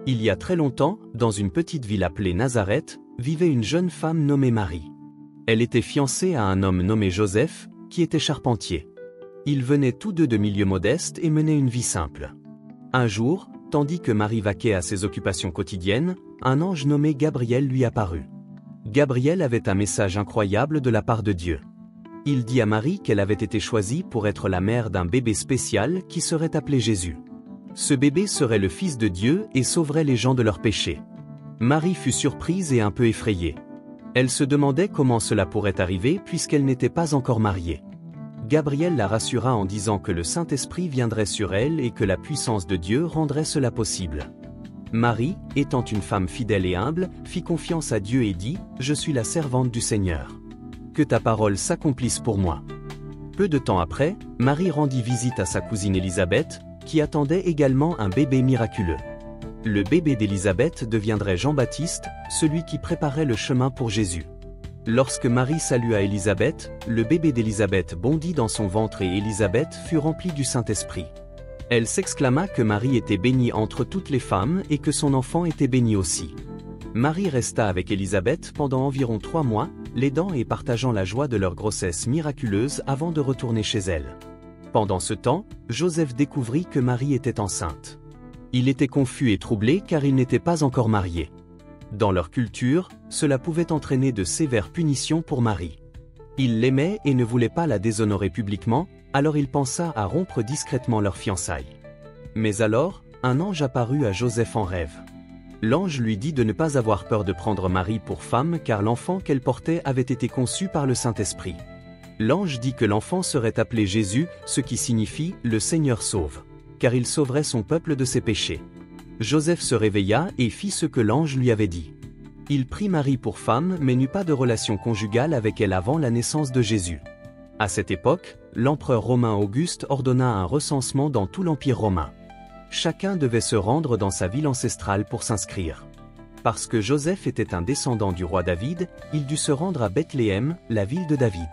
Il y a très longtemps, dans une petite ville appelée Nazareth, vivait une jeune femme nommée Marie. Elle était fiancée à un homme nommé Joseph, qui était charpentier. Ils venaient tous deux de milieux modestes et menaient une vie simple. Un jour, tandis que Marie vaquait à ses occupations quotidiennes, un ange nommé Gabriel lui apparut. Gabriel avait un message incroyable de la part de Dieu. Il dit à Marie qu'elle avait été choisie pour être la mère d'un bébé spécial qui serait appelé Jésus. Ce bébé serait le Fils de Dieu et sauverait les gens de leurs péchés. Marie fut surprise et un peu effrayée. Elle se demandait comment cela pourrait arriver puisqu'elle n'était pas encore mariée. Gabriel la rassura en disant que le Saint-Esprit viendrait sur elle et que la puissance de Dieu rendrait cela possible. Marie, étant une femme fidèle et humble, fit confiance à Dieu et dit « Je suis la servante du Seigneur. Que ta parole s'accomplisse pour moi. » Peu de temps après, Marie rendit visite à sa cousine Élisabeth, qui attendait également un bébé miraculeux. Le bébé d'Élisabeth deviendrait Jean-Baptiste, celui qui préparait le chemin pour Jésus. Lorsque Marie salua Élisabeth, le bébé d'Élisabeth bondit dans son ventre et Élisabeth fut remplie du Saint-Esprit. Elle s'exclama que Marie était bénie entre toutes les femmes et que son enfant était béni aussi. Marie resta avec Élisabeth pendant environ 3 mois, l'aidant et partageant la joie de leur grossesse miraculeuse avant de retourner chez elle. Pendant ce temps, Joseph découvrit que Marie était enceinte. Il était confus et troublé car il n'était pas encore marié. Dans leur culture, cela pouvait entraîner de sévères punitions pour Marie. Il l'aimait et ne voulait pas la déshonorer publiquement, alors il pensa à rompre discrètement leurs fiançailles. Mais alors, un ange apparut à Joseph en rêve. L'ange lui dit de ne pas avoir peur de prendre Marie pour femme car l'enfant qu'elle portait avait été conçu par le Saint-Esprit. L'ange dit que l'enfant serait appelé Jésus, ce qui signifie « le Seigneur sauve », car il sauverait son peuple de ses péchés. Joseph se réveilla et fit ce que l'ange lui avait dit. Il prit Marie pour femme mais n'eut pas de relation conjugale avec elle avant la naissance de Jésus. À cette époque, l'empereur romain Auguste ordonna un recensement dans tout l'Empire romain. Chacun devait se rendre dans sa ville ancestrale pour s'inscrire. Parce que Joseph était un descendant du roi David, il dut se rendre à Bethléem, la ville de David.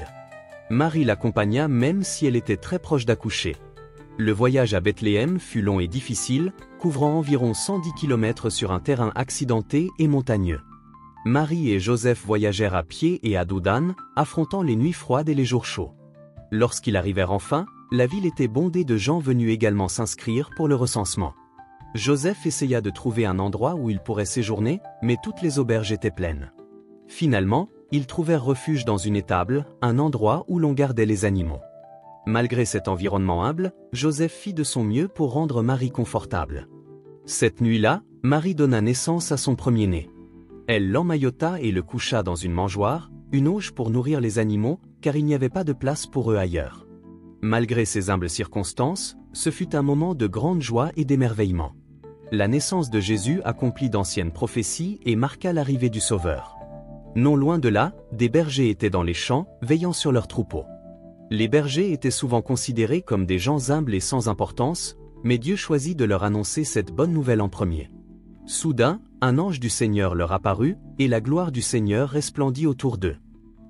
Marie l'accompagna même si elle était très proche d'accoucher. Le voyage à Bethléem fut long et difficile, couvrant environ 110 km sur un terrain accidenté et montagneux. Marie et Joseph voyagèrent à pied et à dos d'âne, affrontant les nuits froides et les jours chauds. Lorsqu'ils arrivèrent enfin, la ville était bondée de gens venus également s'inscrire pour le recensement. Joseph essaya de trouver un endroit où il pourrait séjourner, mais toutes les auberges étaient pleines. Finalement, ils trouvèrent refuge dans une étable, un endroit où l'on gardait les animaux. Malgré cet environnement humble, Joseph fit de son mieux pour rendre Marie confortable. Cette nuit-là, Marie donna naissance à son premier-né. Elle l'emmaillota et le coucha dans une mangeoire, une auge pour nourrir les animaux, car il n'y avait pas de place pour eux ailleurs. Malgré ces humbles circonstances, ce fut un moment de grande joie et d'émerveillement. La naissance de Jésus accomplit d'anciennes prophéties et marqua l'arrivée du Sauveur. Non loin de là, des bergers étaient dans les champs, veillant sur leurs troupeaux. Les bergers étaient souvent considérés comme des gens humbles et sans importance, mais Dieu choisit de leur annoncer cette bonne nouvelle en premier. Soudain, un ange du Seigneur leur apparut, et la gloire du Seigneur resplendit autour d'eux.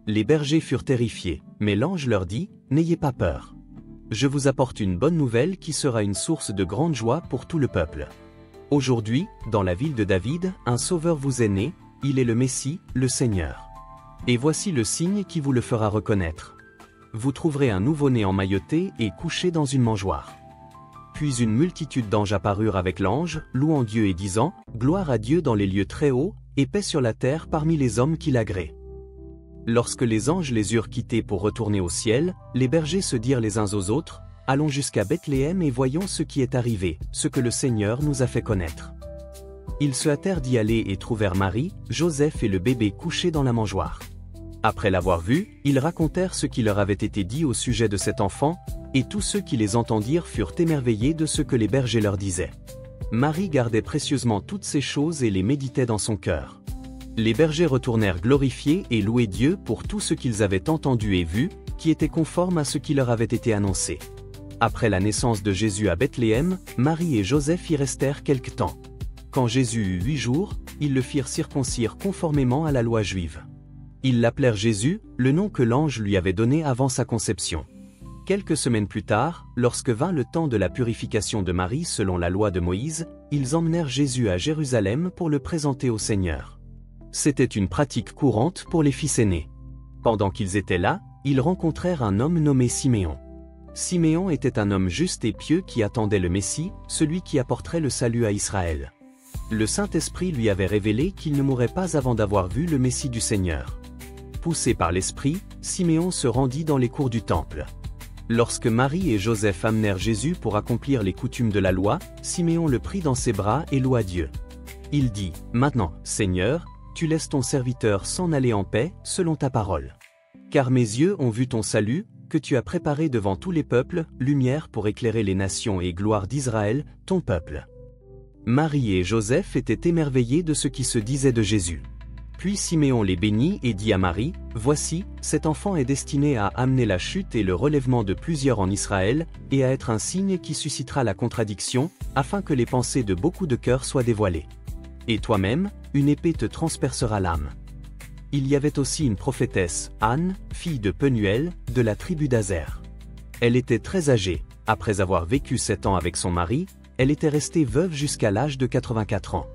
Les bergers furent terrifiés, mais l'ange leur dit « N'ayez pas peur. Je vous apporte une bonne nouvelle qui sera une source de grande joie pour tout le peuple. Aujourd'hui, dans la ville de David, un sauveur vous est né, il est le Messie, le Seigneur. Et voici le signe qui vous le fera reconnaître. Vous trouverez un nouveau-né emmailloté et couché dans une mangeoire. » Puis une multitude d'anges apparurent avec l'ange, louant Dieu et disant « Gloire à Dieu dans les lieux très hauts, et paix sur la terre parmi les hommes qui l'agréent. » Lorsque les anges les eurent quittés pour retourner au ciel, les bergers se dirent les uns aux autres « Allons jusqu'à Bethléem et voyons ce qui est arrivé, ce que le Seigneur nous a fait connaître. » Ils se hâtèrent d'y aller et trouvèrent Marie, Joseph et le bébé couchés dans la mangeoire. Après l'avoir vu, ils racontèrent ce qui leur avait été dit au sujet de cet enfant, et tous ceux qui les entendirent furent émerveillés de ce que les bergers leur disaient. Marie gardait précieusement toutes ces choses et les méditait dans son cœur. Les bergers retournèrent glorifier et louer Dieu pour tout ce qu'ils avaient entendu et vu, qui était conforme à ce qui leur avait été annoncé. Après la naissance de Jésus à Bethléem, Marie et Joseph y restèrent quelque temps. Quand Jésus eut 8 jours, ils le firent circoncire conformément à la loi juive. Ils l'appelèrent Jésus, le nom que l'ange lui avait donné avant sa conception. Quelques semaines plus tard, lorsque vint le temps de la purification de Marie selon la loi de Moïse, ils emmenèrent Jésus à Jérusalem pour le présenter au Seigneur. C'était une pratique courante pour les fils aînés. Pendant qu'ils étaient là, ils rencontrèrent un homme nommé Siméon. Siméon était un homme juste et pieux qui attendait le Messie, celui qui apporterait le salut à Israël. Le Saint-Esprit lui avait révélé qu'il ne mourrait pas avant d'avoir vu le Messie du Seigneur. Poussé par l'Esprit, Siméon se rendit dans les cours du temple. Lorsque Marie et Joseph amenèrent Jésus pour accomplir les coutumes de la loi, Siméon le prit dans ses bras et loua Dieu. Il dit, « Maintenant, Seigneur, tu laisses ton serviteur s'en aller en paix, selon ta parole. Car mes yeux ont vu ton salut, que tu as préparé devant tous les peuples, lumière pour éclairer les nations et gloire d'Israël, ton peuple. » Marie et Joseph étaient émerveillés de ce qui se disait de Jésus. Puis Siméon les bénit et dit à Marie, « Voici, cet enfant est destiné à amener la chute et le relèvement de plusieurs en Israël, et à être un signe qui suscitera la contradiction, afin que les pensées de beaucoup de cœurs soient dévoilées. Et toi-même, une épée te transpercera l'âme. » Il y avait aussi une prophétesse, Anne, fille de Penuel, de la tribu d'Azer. Elle était très âgée. Après avoir vécu 7 ans avec son mari, elle était restée veuve jusqu'à l'âge de 84 ans.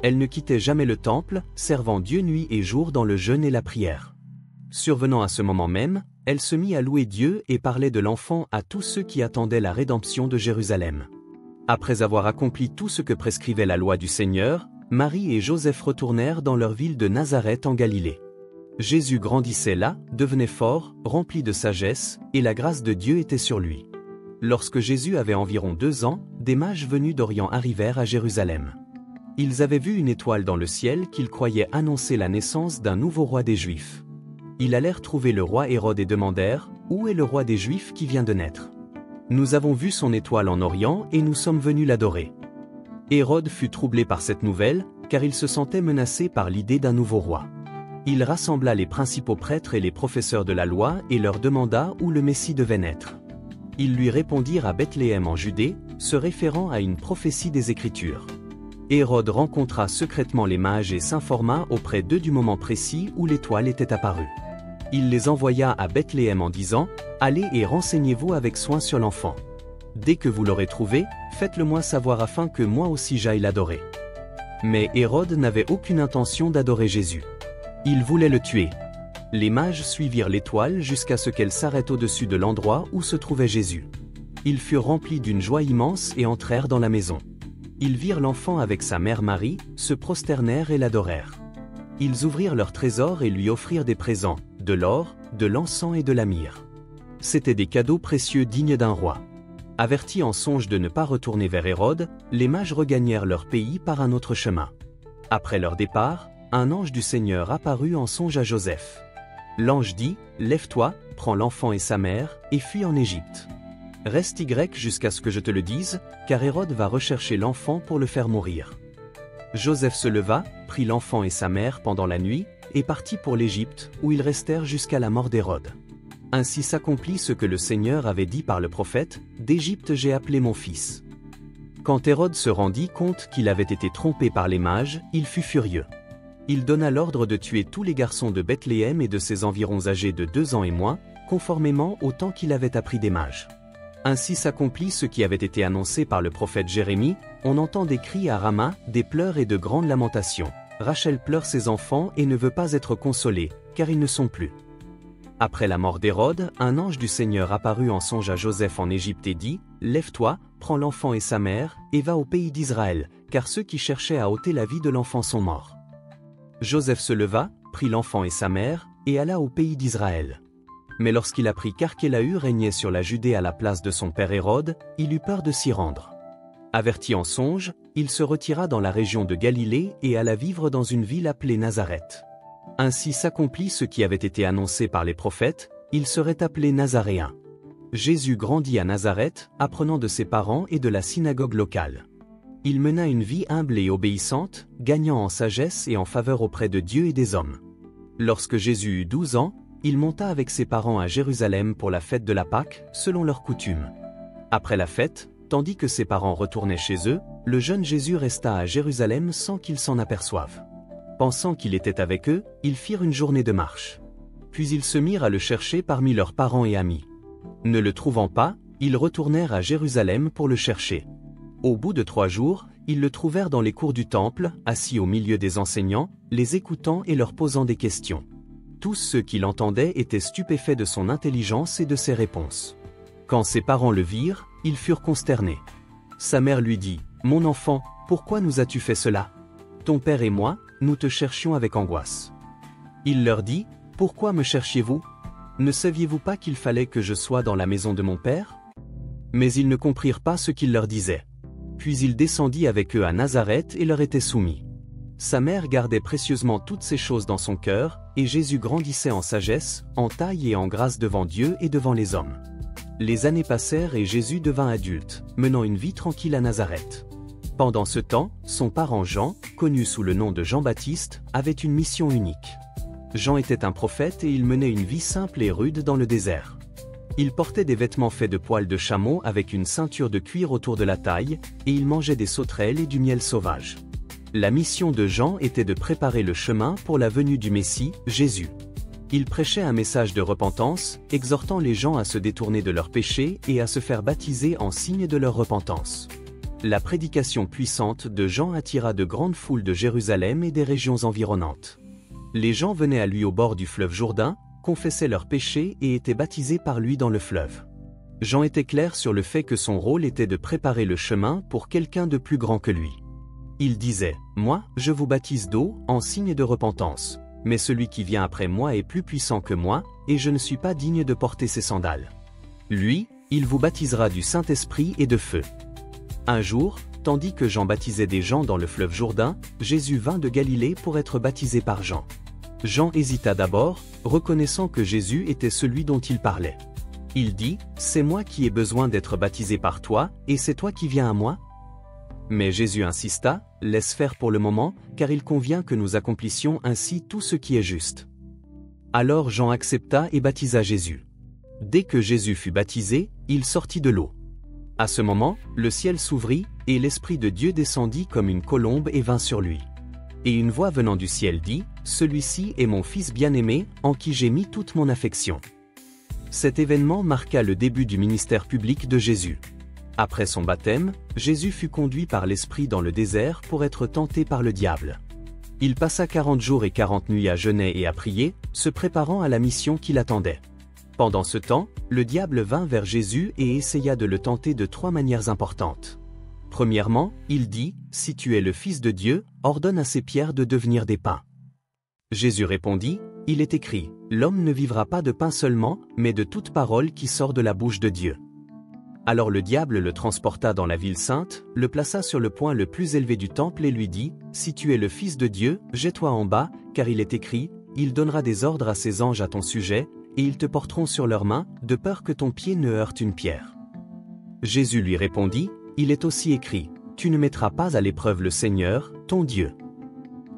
Elle ne quittait jamais le temple, servant Dieu nuit et jour dans le jeûne et la prière. Survenant à ce moment même, elle se mit à louer Dieu et parlait de l'enfant à tous ceux qui attendaient la rédemption de Jérusalem. Après avoir accompli tout ce que prescrivait la loi du Seigneur, Marie et Joseph retournèrent dans leur ville de Nazareth en Galilée. Jésus grandissait là, devenait fort, rempli de sagesse, et la grâce de Dieu était sur lui. Lorsque Jésus avait environ 2 ans, des mages venus d'Orient arrivèrent à Jérusalem. Ils avaient vu une étoile dans le ciel qu'ils croyaient annoncer la naissance d'un nouveau roi des Juifs. Ils allèrent trouver le roi Hérode et demandèrent, « Où est le roi des Juifs qui vient de naître? Nous avons vu son étoile en Orient et nous sommes venus l'adorer. » Hérode fut troublé par cette nouvelle, car il se sentait menacé par l'idée d'un nouveau roi. Il rassembla les principaux prêtres et les professeurs de la loi et leur demanda où le Messie devait naître. Ils lui répondirent à Bethléem en Judée, se référant à une prophétie des Écritures. Hérode rencontra secrètement les mages et s'informa auprès d'eux du moment précis où l'étoile était apparue. Il les envoya à Bethléem en disant, « Allez et renseignez-vous avec soin sur l'enfant. Dès que vous l'aurez trouvé, faites-le-moi savoir afin que moi aussi j'aille l'adorer. » Mais Hérode n'avait aucune intention d'adorer Jésus. Il voulait le tuer. Les mages suivirent l'étoile jusqu'à ce qu'elle s'arrête au-dessus de l'endroit où se trouvait Jésus. Ils furent remplis d'une joie immense et entrèrent dans la maison. Ils virent l'enfant avec sa mère Marie, se prosternèrent et l'adorèrent. Ils ouvrirent leurs trésors et lui offrirent des présents, de l'or, de l'encens et de la myrrhe. C'étaient des cadeaux précieux dignes d'un roi. Avertis en songe de ne pas retourner vers Hérode, les mages regagnèrent leur pays par un autre chemin. Après leur départ, un ange du Seigneur apparut en songe à Joseph. L'ange dit, « Lève-toi, prends l'enfant et sa mère, et fuis en Égypte. Reste jusqu'à ce que je te le dise, car Hérode va rechercher l'enfant pour le faire mourir. » Joseph se leva, prit l'enfant et sa mère pendant la nuit, et partit pour l'Égypte, où ils restèrent jusqu'à la mort d'Hérode. Ainsi s'accomplit ce que le Seigneur avait dit par le prophète, « D'Égypte j'ai appelé mon fils. » Quand Hérode se rendit compte qu'il avait été trompé par les mages, il fut furieux. Il donna l'ordre de tuer tous les garçons de Bethléem et de ses environs âgés de 2 ans et moins, conformément au temps qu'il avait appris des mages. Ainsi s'accomplit ce qui avait été annoncé par le prophète Jérémie, on entend des cris à Rama, des pleurs et de grandes lamentations. Rachel pleure ses enfants et ne veut pas être consolée, car ils ne sont plus. Après la mort d'Hérode, un ange du Seigneur apparut en songe à Joseph en Égypte et dit, « Lève-toi, prends l'enfant et sa mère, et va au pays d'Israël, car ceux qui cherchaient à ôter la vie de l'enfant sont morts. » Joseph se leva, prit l'enfant et sa mère, et alla au pays d'Israël. Mais lorsqu'il apprit qu'Archélaü régnait sur la Judée à la place de son père Hérode, il eut peur de s'y rendre. Averti en songe, il se retira dans la région de Galilée et alla vivre dans une ville appelée Nazareth. Ainsi s'accomplit ce qui avait été annoncé par les prophètes, il serait appelé Nazaréen. Jésus grandit à Nazareth, apprenant de ses parents et de la synagogue locale. Il mena une vie humble et obéissante, gagnant en sagesse et en faveur auprès de Dieu et des hommes. Lorsque Jésus eut 12 ans, il monta avec ses parents à Jérusalem pour la fête de la Pâque, selon leur coutume. Après la fête, tandis que ses parents retournaient chez eux, le jeune Jésus resta à Jérusalem sans qu'ils s'en aperçoivent. Pensant qu'il était avec eux, ils firent une journée de marche. Puis ils se mirent à le chercher parmi leurs parents et amis. Ne le trouvant pas, ils retournèrent à Jérusalem pour le chercher. Au bout de 3 jours, ils le trouvèrent dans les cours du temple, assis au milieu des enseignants, les écoutant et leur posant des questions. Tous ceux qui l'entendaient étaient stupéfaits de son intelligence et de ses réponses. Quand ses parents le virent, ils furent consternés. Sa mère lui dit, « Mon enfant, pourquoi nous as-tu fait cela? Ton père et moi, nous te cherchions avec angoisse. » Il leur dit, « Pourquoi me cherchiez-vous? Ne saviez-vous pas qu'il fallait que je sois dans la maison de mon père? » Mais ils ne comprirent pas ce qu'il leur disait. Puis il descendit avec eux à Nazareth et leur était soumis. Sa mère gardait précieusement toutes ces choses dans son cœur, et Jésus grandissait en sagesse, en taille et en grâce devant Dieu et devant les hommes. Les années passèrent et Jésus devint adulte, menant une vie tranquille à Nazareth. Pendant ce temps, son parent Jean, connu sous le nom de Jean-Baptiste, avait une mission unique. Jean était un prophète et il menait une vie simple et rude dans le désert. Il portait des vêtements faits de poils de chameau avec une ceinture de cuir autour de la taille, et il mangeait des sauterelles et du miel sauvage. La mission de Jean était de préparer le chemin pour la venue du Messie, Jésus. Il prêchait un message de repentance, exhortant les gens à se détourner de leurs péchés et à se faire baptiser en signe de leur repentance. La prédication puissante de Jean attira de grandes foules de Jérusalem et des régions environnantes. Les gens venaient à lui au bord du fleuve Jourdain, confessaient leurs péchés et étaient baptisés par lui dans le fleuve. Jean était clair sur le fait que son rôle était de préparer le chemin pour quelqu'un de plus grand que lui. Il disait, « Moi, je vous baptise d'eau, en signe de repentance, mais celui qui vient après moi est plus puissant que moi, et je ne suis pas digne de porter ses sandales. Lui, il vous baptisera du Saint-Esprit et de feu. » Un jour, tandis que Jean baptisait des gens dans le fleuve Jourdain, Jésus vint de Galilée pour être baptisé par Jean. Jean hésita d'abord, reconnaissant que Jésus était celui dont il parlait. Il dit, « C'est moi qui ai besoin d'être baptisé par toi, et c'est toi qui viens à moi ?» Mais Jésus insista, « Laisse faire pour le moment, car il convient que nous accomplissions ainsi tout ce qui est juste. » Alors Jean accepta et baptisa Jésus. Dès que Jésus fut baptisé, il sortit de l'eau. À ce moment, le ciel s'ouvrit, et l'Esprit de Dieu descendit comme une colombe et vint sur lui. Et une voix venant du ciel dit, « Celui-ci est mon Fils bien-aimé, en qui j'ai mis toute mon affection. » Cet événement marqua le début du ministère public de Jésus. Après son baptême, Jésus fut conduit par l'Esprit dans le désert pour être tenté par le diable. Il passa 40 jours et 40 nuits à jeûner et à prier, se préparant à la mission qui l'attendait. Pendant ce temps, le diable vint vers Jésus et essaya de le tenter de 3 manières importantes. Premièrement, il dit, « Si tu es le Fils de Dieu, ordonne à ces pierres de devenir des pains. » Jésus répondit, « Il est écrit, l'homme ne vivra pas de pain seulement, mais de toute parole qui sort de la bouche de Dieu. » Alors le diable le transporta dans la ville sainte, le plaça sur le point le plus élevé du temple et lui dit, « Si tu es le Fils de Dieu, jette-toi en bas, car il est écrit, il donnera des ordres à ses anges à ton sujet, et ils te porteront sur leurs mains, de peur que ton pied ne heurte une pierre. » Jésus lui répondit, « Il est aussi écrit, tu ne mettras pas à l'épreuve le Seigneur, ton Dieu. »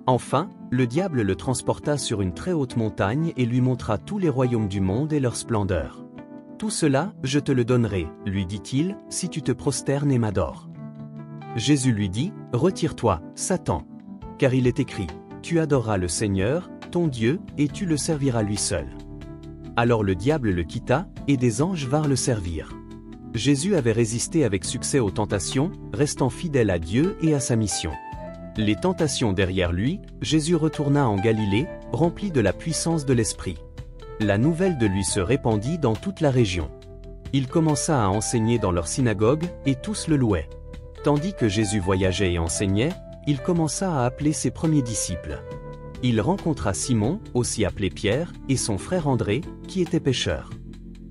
Enfin, le diable le transporta sur une très haute montagne et lui montra tous les royaumes du monde et leur splendeur. « Tout cela, je te le donnerai, lui dit-il, si tu te prosternes et m'adores. » Jésus lui dit, « Retire-toi, Satan. Car il est écrit, tu adoreras le Seigneur, ton Dieu, et tu le serviras lui seul. » Alors le diable le quitta, et des anges vinrent le servir. Jésus avait résisté avec succès aux tentations, restant fidèle à Dieu et à sa mission. Les tentations derrière lui, Jésus retourna en Galilée, rempli de la puissance de l'Esprit. La nouvelle de lui se répandit dans toute la région. Il commença à enseigner dans leur synagogue, et tous le louaient. Tandis que Jésus voyageait et enseignait, il commença à appeler ses premiers disciples. Il rencontra Simon, aussi appelé Pierre, et son frère André, qui étaient pêcheurs.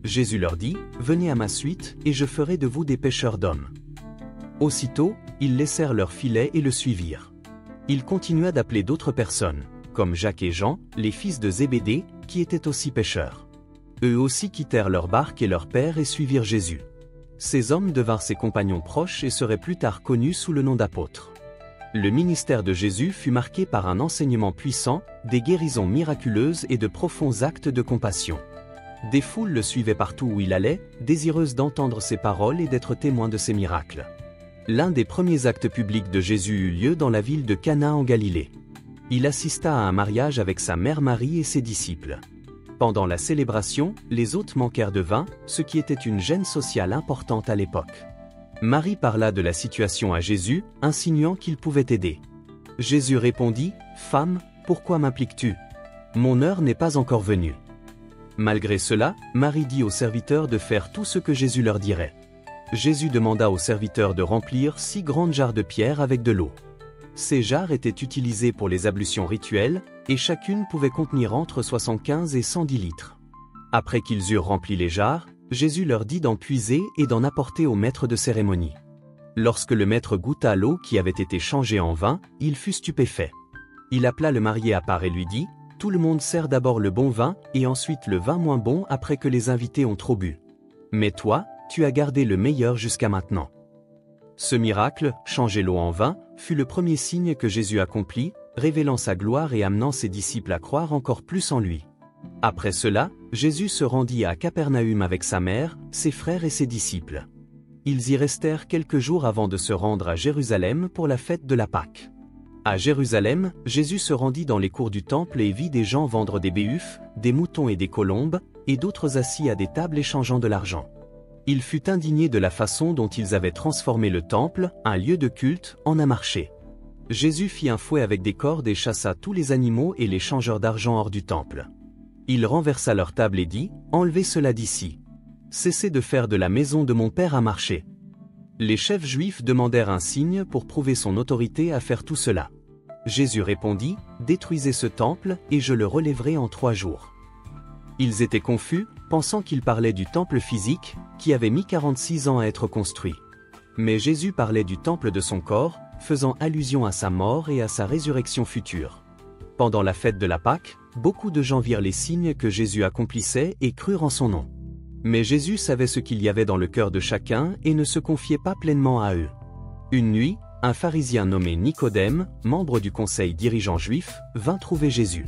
Jésus leur dit, « Venez à ma suite, et je ferai de vous des pêcheurs d'hommes. » Aussitôt, ils laissèrent leurs filets et le suivirent. Il continua d'appeler d'autres personnes, comme Jacques et Jean, les fils de Zébédée, qui étaient aussi pêcheurs. Eux aussi quittèrent leur barque et leur père et suivirent Jésus. Ces hommes devinrent ses compagnons proches et seraient plus tard connus sous le nom d'apôtres. Le ministère de Jésus fut marqué par un enseignement puissant, des guérisons miraculeuses et de profonds actes de compassion. Des foules le suivaient partout où il allait, désireuses d'entendre ses paroles et d'être témoins de ses miracles. L'un des premiers actes publics de Jésus eut lieu dans la ville de Cana en Galilée. Il assista à un mariage avec sa mère Marie et ses disciples. Pendant la célébration, les hôtes manquèrent de vin, ce qui était une gêne sociale importante à l'époque. Marie parla de la situation à Jésus, insinuant qu'il pouvait aider. Jésus répondit, « Femme, pourquoi m'impliques-tu? Mon heure n'est pas encore venue. » Malgré cela, Marie dit aux serviteurs de faire tout ce que Jésus leur dirait. Jésus demanda aux serviteurs de remplir 6 grandes jarres de pierre avec de l'eau. Ces jarres étaient utilisées pour les ablutions rituelles, et chacune pouvait contenir entre 75 et 110 litres. Après qu'ils eurent rempli les jarres, Jésus leur dit d'en puiser et d'en apporter au maître de cérémonie. Lorsque le maître goûta l'eau qui avait été changée en vin, il fut stupéfait. Il appela le marié à part et lui dit, « Tout le monde sert d'abord le bon vin et ensuite le vin moins bon après que les invités ont trop bu. Mais toi, tu as gardé le meilleur jusqu'à maintenant. » Ce miracle, changer l'eau en vin, fut le premier signe que Jésus accomplit, révélant sa gloire et amenant ses disciples à croire encore plus en lui. Après cela, Jésus se rendit à Capernaüm avec sa mère, ses frères et ses disciples. Ils y restèrent quelques jours avant de se rendre à Jérusalem pour la fête de la Pâque. À Jérusalem, Jésus se rendit dans les cours du temple et vit des gens vendre des béhufs, des moutons et des colombes, et d'autres assis à des tables échangeant de l'argent. Il fut indigné de la façon dont ils avaient transformé le temple, un lieu de culte, en un marché. Jésus fit un fouet avec des cordes et chassa tous les animaux et les changeurs d'argent hors du temple. Il renversa leur table et dit, « Enlevez cela d'ici. Cessez de faire de la maison de mon père un marché. » Les chefs juifs demandèrent un signe pour prouver son autorité à faire tout cela. Jésus répondit, « Détruisez ce temple, et je le relèverai en 3 jours. » Ils étaient confus, pensant qu'il parlait du temple physique, qui avait mis 46 ans à être construit. Mais Jésus parlait du temple de son corps, faisant allusion à sa mort et à sa résurrection future. Pendant la fête de la Pâque, beaucoup de gens virent les signes que Jésus accomplissait et crurent en son nom. Mais Jésus savait ce qu'il y avait dans le cœur de chacun et ne se confiait pas pleinement à eux. Une nuit, un pharisien nommé Nicodème, membre du conseil dirigeant juif, vint trouver Jésus.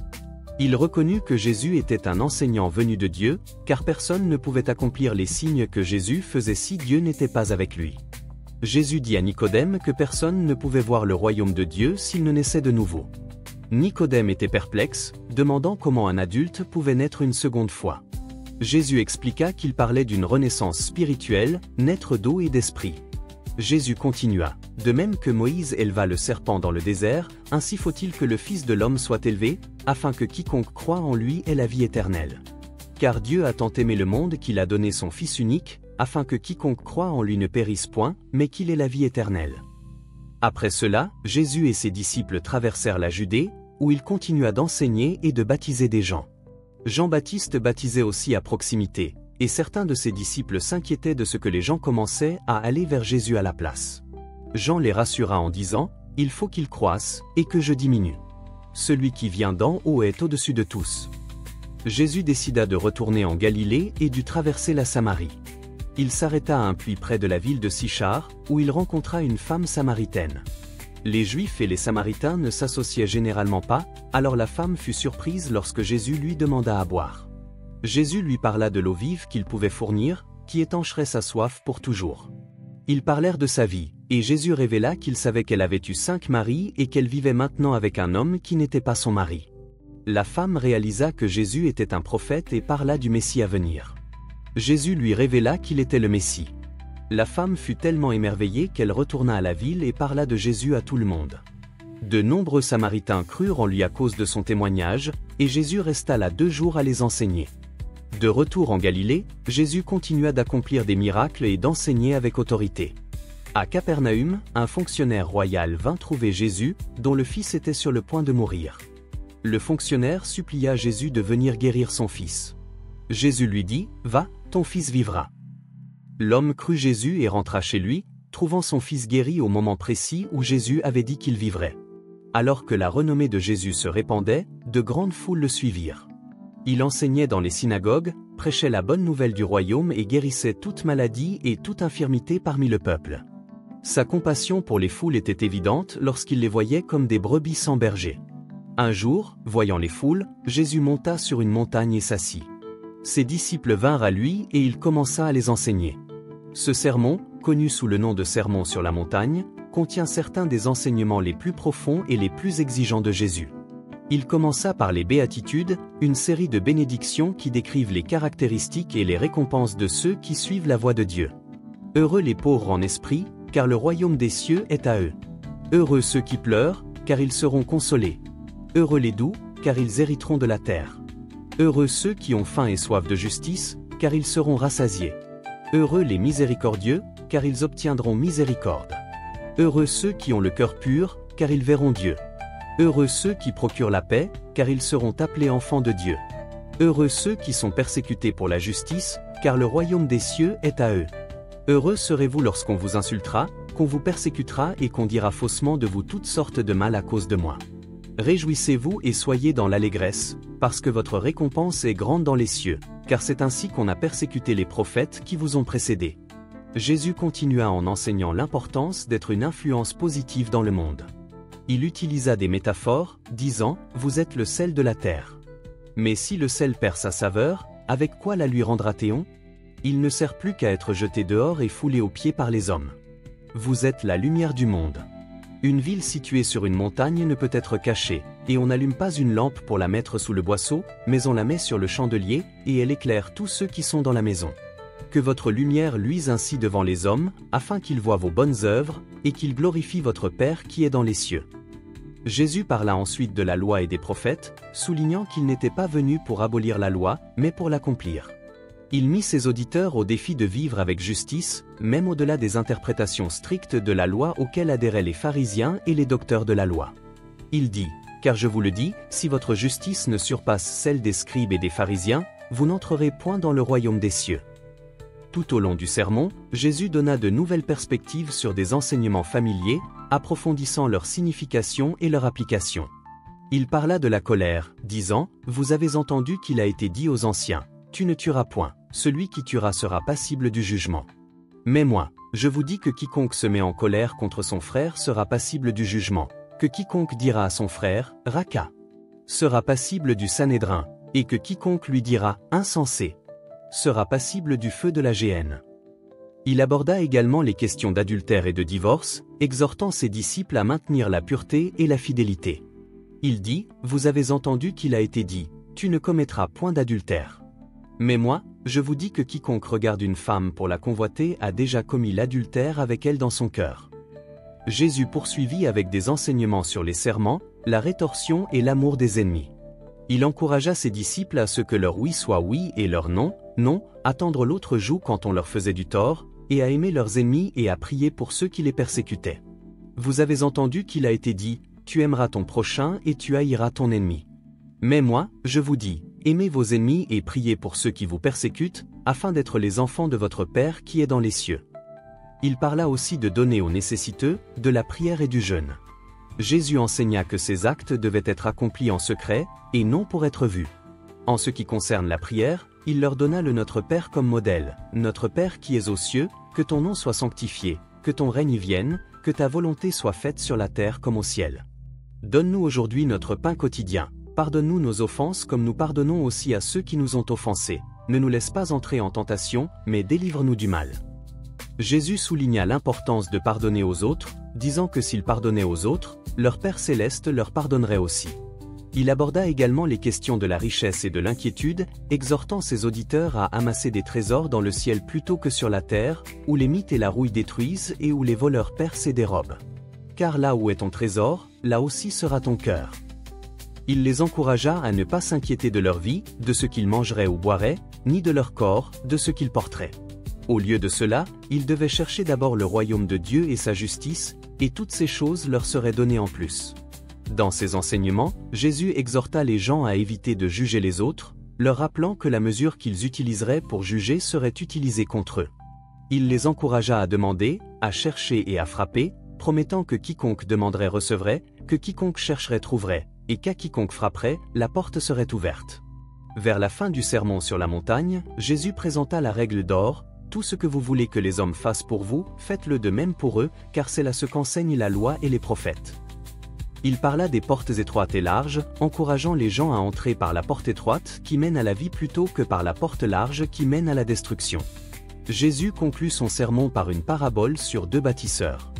Il reconnut que Jésus était un enseignant venu de Dieu, car personne ne pouvait accomplir les signes que Jésus faisait si Dieu n'était pas avec lui. Jésus dit à Nicodème que personne ne pouvait voir le royaume de Dieu s'il ne naissait de nouveau. Nicodème était perplexe, demandant comment un adulte pouvait naître une seconde fois. Jésus expliqua qu'il parlait d'une renaissance spirituelle, naître d'eau et d'esprit. Jésus continua, « De même que Moïse éleva le serpent dans le désert, ainsi faut-il que le Fils de l'homme soit élevé, afin que quiconque croit en lui ait la vie éternelle. Car Dieu a tant aimé le monde qu'il a donné son Fils unique, afin que quiconque croit en lui ne périsse point, mais qu'il ait la vie éternelle. » Après cela, Jésus et ses disciples traversèrent la Judée, où il continua d'enseigner et de baptiser des gens. Jean-Baptiste baptisait aussi à proximité, et certains de ses disciples s'inquiétaient de ce que les gens commençaient à aller vers Jésus à la place. Jean les rassura en disant, « Il faut qu'il croisse, et que je diminue. Celui qui vient d'en haut est au-dessus de tous. » Jésus décida de retourner en Galilée et dut traverser la Samarie. Il s'arrêta à un puits près de la ville de Sichar, où il rencontra une femme samaritaine. Les Juifs et les Samaritains ne s'associaient généralement pas, alors la femme fut surprise lorsque Jésus lui demanda à boire. Jésus lui parla de l'eau vive qu'il pouvait fournir, qui étancherait sa soif pour toujours. Ils parlèrent de sa vie, et Jésus révéla qu'il savait qu'elle avait eu 5 maris et qu'elle vivait maintenant avec un homme qui n'était pas son mari. La femme réalisa que Jésus était un prophète et parla du Messie à venir. Jésus lui révéla qu'il était le Messie. La femme fut tellement émerveillée qu'elle retourna à la ville et parla de Jésus à tout le monde. De nombreux Samaritains crurent en lui à cause de son témoignage, et Jésus resta là 2 jours à les enseigner. De retour en Galilée, Jésus continua d'accomplir des miracles et d'enseigner avec autorité. À Capernaüm, un fonctionnaire royal vint trouver Jésus, dont le fils était sur le point de mourir. Le fonctionnaire supplia Jésus de venir guérir son fils. Jésus lui dit, « Va, ton fils vivra. » L'homme crut Jésus et rentra chez lui, trouvant son fils guéri au moment précis où Jésus avait dit qu'il vivrait. Alors que la renommée de Jésus se répandait, de grandes foules le suivirent. Il enseignait dans les synagogues, prêchait la bonne nouvelle du royaume et guérissait toute maladie et toute infirmité parmi le peuple. Sa compassion pour les foules était évidente lorsqu'il les voyait comme des brebis sans berger. Un jour, voyant les foules, Jésus monta sur une montagne et s'assit. Ses disciples vinrent à lui et il commença à les enseigner. Ce sermon, connu sous le nom de Sermon sur la montagne, contient certains des enseignements les plus profonds et les plus exigeants de Jésus. Il commença par les béatitudes, une série de bénédictions qui décrivent les caractéristiques et les récompenses de ceux qui suivent la voie de Dieu. Heureux les pauvres en esprit, car le royaume des cieux est à eux. Heureux ceux qui pleurent, car ils seront consolés. Heureux les doux, car ils hériteront de la terre. Heureux ceux qui ont faim et soif de justice, car ils seront rassasiés. Heureux les miséricordieux, car ils obtiendront miséricorde. Heureux ceux qui ont le cœur pur, car ils verront Dieu. Heureux ceux qui procurent la paix, car ils seront appelés enfants de Dieu. Heureux ceux qui sont persécutés pour la justice, car le royaume des cieux est à eux. Heureux serez-vous lorsqu'on vous insultera, qu'on vous persécutera et qu'on dira faussement de vous toutes sortes de mal à cause de moi. Réjouissez-vous et soyez dans l'allégresse, parce que votre récompense est grande dans les cieux, car c'est ainsi qu'on a persécuté les prophètes qui vous ont précédés. Jésus continua en enseignant l'importance d'être une influence positive dans le monde. Il utilisa des métaphores, disant « Vous êtes le sel de la terre. Mais si le sel perd sa saveur, avec quoi la lui rendra-t-on ? Il ne sert plus qu'à être jeté dehors et foulé aux pieds par les hommes. Vous êtes la lumière du monde. Une ville située sur une montagne ne peut être cachée, et on n'allume pas une lampe pour la mettre sous le boisseau, mais on la met sur le chandelier, et elle éclaire tous ceux qui sont dans la maison. Que votre lumière luise ainsi devant les hommes, afin qu'ils voient vos bonnes œuvres, et qu'ils glorifient votre Père qui est dans les cieux. » Jésus parla ensuite de la loi et des prophètes, soulignant qu'il n'était pas venu pour abolir la loi, mais pour l'accomplir. Il mit ses auditeurs au défi de vivre avec justice, même au-delà des interprétations strictes de la loi auxquelles adhéraient les pharisiens et les docteurs de la loi. Il dit, « Car je vous le dis, si votre justice ne surpasse celle des scribes et des pharisiens, vous n'entrerez point dans le royaume des cieux. » Tout au long du sermon, Jésus donna de nouvelles perspectives sur des enseignements familiers, approfondissant leur signification et leur application. Il parla de la colère, disant, « Vous avez entendu qu'il a été dit aux anciens, « Tu ne tueras point, celui qui tuera sera passible du jugement. » Mais moi, je vous dis que quiconque se met en colère contre son frère sera passible du jugement, que quiconque dira à son frère, « Raka » sera passible du Sanhédrin, et que quiconque lui dira, « Insensé » sera passible du feu de la géhenne. Il aborda également les questions d'adultère et de divorce, exhortant ses disciples à maintenir la pureté et la fidélité. Il dit, « Vous avez entendu qu'il a été dit, tu ne commettras point d'adultère. Mais moi, je vous dis que quiconque regarde une femme pour la convoiter a déjà commis l'adultère avec elle dans son cœur. » Jésus poursuivit avec des enseignements sur les serments, la rétorsion et l'amour des ennemis. Il encouragea ses disciples à ce que leur oui soit oui et leur non, non, à tendre l'autre joue quand on leur faisait du tort, et à aimer leurs ennemis et à prier pour ceux qui les persécutaient. Vous avez entendu qu'il a été dit, tu aimeras ton prochain et tu haïras ton ennemi. Mais moi, je vous dis, aimez vos ennemis et priez pour ceux qui vous persécutent, afin d'être les enfants de votre Père qui est dans les cieux. Il parla aussi de donner aux nécessiteux, de la prière et du jeûne. Jésus enseigna que ces actes devaient être accomplis en secret, et non pour être vus. En ce qui concerne la prière, il leur donna le Notre Père comme modèle. Notre Père qui es aux cieux, que ton nom soit sanctifié, que ton règne vienne, que ta volonté soit faite sur la terre comme au ciel. Donne-nous aujourd'hui notre pain quotidien. Pardonne-nous nos offenses comme nous pardonnons aussi à ceux qui nous ont offensés. Ne nous laisse pas entrer en tentation, mais délivre-nous du mal. Jésus souligna l'importance de pardonner aux autres, disant que s'ils pardonnaient aux autres, leur Père céleste leur pardonnerait aussi. Il aborda également les questions de la richesse et de l'inquiétude, exhortant ses auditeurs à amasser des trésors dans le ciel plutôt que sur la terre, où les mites et la rouille détruisent et où les voleurs percent et dérobent. Car là où est ton trésor, là aussi sera ton cœur. Il les encouragea à ne pas s'inquiéter de leur vie, de ce qu'ils mangeraient ou boiraient, ni de leur corps, de ce qu'ils porteraient. Au lieu de cela, ils devaient chercher d'abord le royaume de Dieu et sa justice, et toutes ces choses leur seraient données en plus. Dans ses enseignements, Jésus exhorta les gens à éviter de juger les autres, leur rappelant que la mesure qu'ils utiliseraient pour juger serait utilisée contre eux. Il les encouragea à demander, à chercher et à frapper, promettant que quiconque demanderait recevrait, que quiconque chercherait trouverait, et qu'à quiconque frapperait, la porte serait ouverte. Vers la fin du sermon sur la montagne, Jésus présenta la règle d'or, « Tout ce que vous voulez que les hommes fassent pour vous, faites-le de même pour eux, car c'est là ce qu'enseignent la loi et les prophètes. » Il parla des portes étroites et larges, encourageant les gens à entrer par la porte étroite qui mène à la vie plutôt que par la porte large qui mène à la destruction. Jésus conclut son sermon par une parabole sur deux bâtisseurs.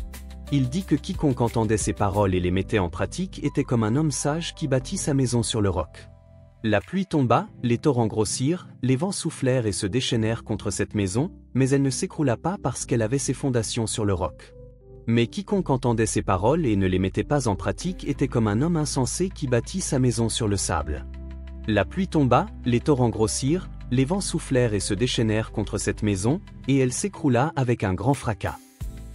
Il dit que quiconque entendait ces paroles et les mettait en pratique était comme un homme sage qui bâtit sa maison sur le roc. La pluie tomba, les torrents grossirent, les vents soufflèrent et se déchaînèrent contre cette maison, mais elle ne s'écroula pas parce qu'elle avait ses fondations sur le roc. Mais quiconque entendait ces paroles et ne les mettait pas en pratique était comme un homme insensé qui bâtit sa maison sur le sable. La pluie tomba, les torrents grossirent, les vents soufflèrent et se déchaînèrent contre cette maison, et elle s'écroula avec un grand fracas.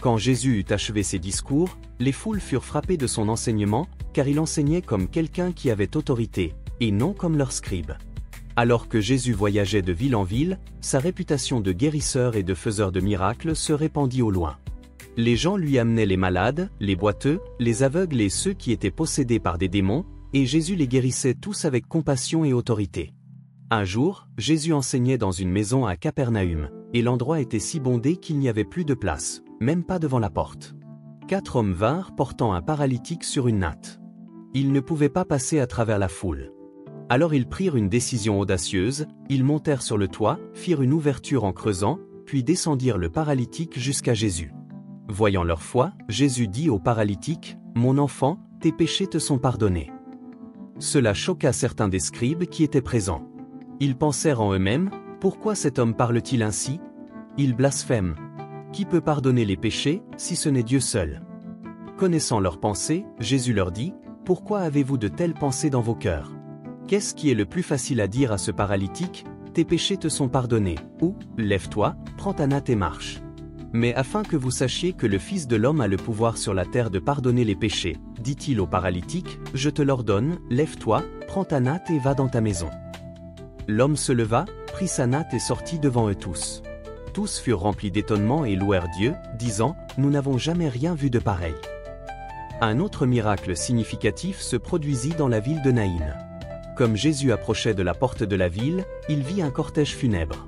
Quand Jésus eut achevé ses discours, les foules furent frappées de son enseignement, car il enseignait comme quelqu'un qui avait autorité, et non comme leurs scribes. Alors que Jésus voyageait de ville en ville, sa réputation de guérisseur et de faiseur de miracles se répandit au loin. Les gens lui amenaient les malades, les boiteux, les aveugles et ceux qui étaient possédés par des démons, et Jésus les guérissait tous avec compassion et autorité. Un jour, Jésus enseignait dans une maison à Capernaüm, et l'endroit était si bondé qu'il n'y avait plus de place, même pas devant la porte. 4 hommes vinrent portant un paralytique sur une natte. Ils ne pouvaient pas passer à travers la foule. Alors ils prirent une décision audacieuse, ils montèrent sur le toit, firent une ouverture en creusant, puis descendirent le paralytique jusqu'à Jésus. Voyant leur foi, Jésus dit au paralytique, « Mon enfant, tes péchés te sont pardonnés. » Cela choqua certains des scribes qui étaient présents. Ils pensèrent en eux-mêmes, « Pourquoi cet homme parle-t-il ainsi? Il blasphème. Qui peut pardonner les péchés, si ce n'est Dieu seul ?» Connaissant leurs pensées, Jésus leur dit, « Pourquoi avez-vous de telles pensées dans vos cœurs? Qu'est-ce qui est le plus facile à dire à ce paralytique? Tes péchés te sont pardonnés, ou, lève-toi, prends ta natte et marche. Mais afin que vous sachiez que le Fils de l'homme a le pouvoir sur la terre de pardonner les péchés, dit-il au paralytique, je te l'ordonne, lève-toi, prends ta natte et va dans ta maison. L'homme se leva, prit sa natte et sortit devant eux tous. Tous furent remplis d'étonnement et louèrent Dieu, disant, nous n'avons jamais rien vu de pareil. Un autre miracle significatif se produisit dans la ville de Naïn. Comme Jésus approchait de la porte de la ville, il vit un cortège funèbre.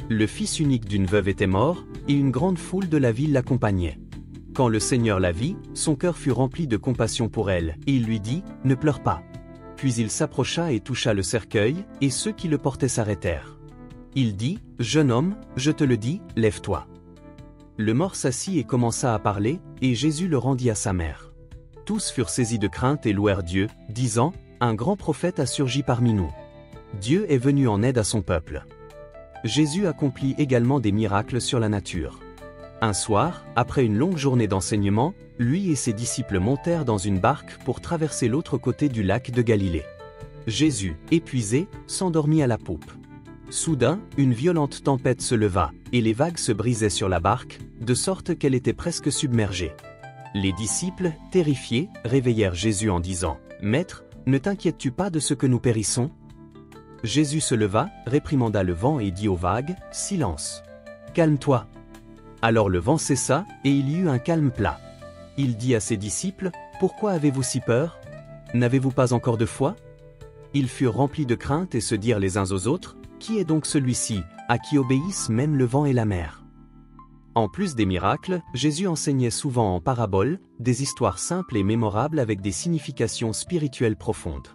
Le fils unique d'une veuve était mort, et une grande foule de la ville l'accompagnait. Quand le Seigneur la vit, son cœur fut rempli de compassion pour elle, et il lui dit, « Ne pleure pas. » Puis il s'approcha et toucha le cercueil, et ceux qui le portaient s'arrêtèrent. Il dit, « Jeune homme, je te le dis, lève-toi. » Le mort s'assit et commença à parler, et Jésus le rendit à sa mère. Tous furent saisis de crainte et louèrent Dieu, disant, « Un grand prophète a surgi parmi nous. Dieu est venu en aide à son peuple. » Jésus accomplit également des miracles sur la nature. Un soir, après une longue journée d'enseignement, lui et ses disciples montèrent dans une barque pour traverser l'autre côté du lac de Galilée. Jésus, épuisé, s'endormit à la poupe. Soudain, une violente tempête se leva, et les vagues se brisaient sur la barque, de sorte qu'elle était presque submergée. Les disciples, terrifiés, réveillèrent Jésus en disant, « Maître, ne t'inquiètes-tu pas de ce que nous périssons ?» Jésus se leva, réprimanda le vent et dit aux vagues, « Silence. Calme-toi. » Alors le vent cessa, et il y eut un calme plat. Il dit à ses disciples, « Pourquoi avez-vous si peur? N'avez-vous pas encore de foi ?» Ils furent remplis de crainte et se dirent les uns aux autres, « Qui est donc celui-ci, à qui obéissent même le vent et la mer ?» En plus des miracles, Jésus enseignait souvent en paraboles, des histoires simples et mémorables avec des significations spirituelles profondes.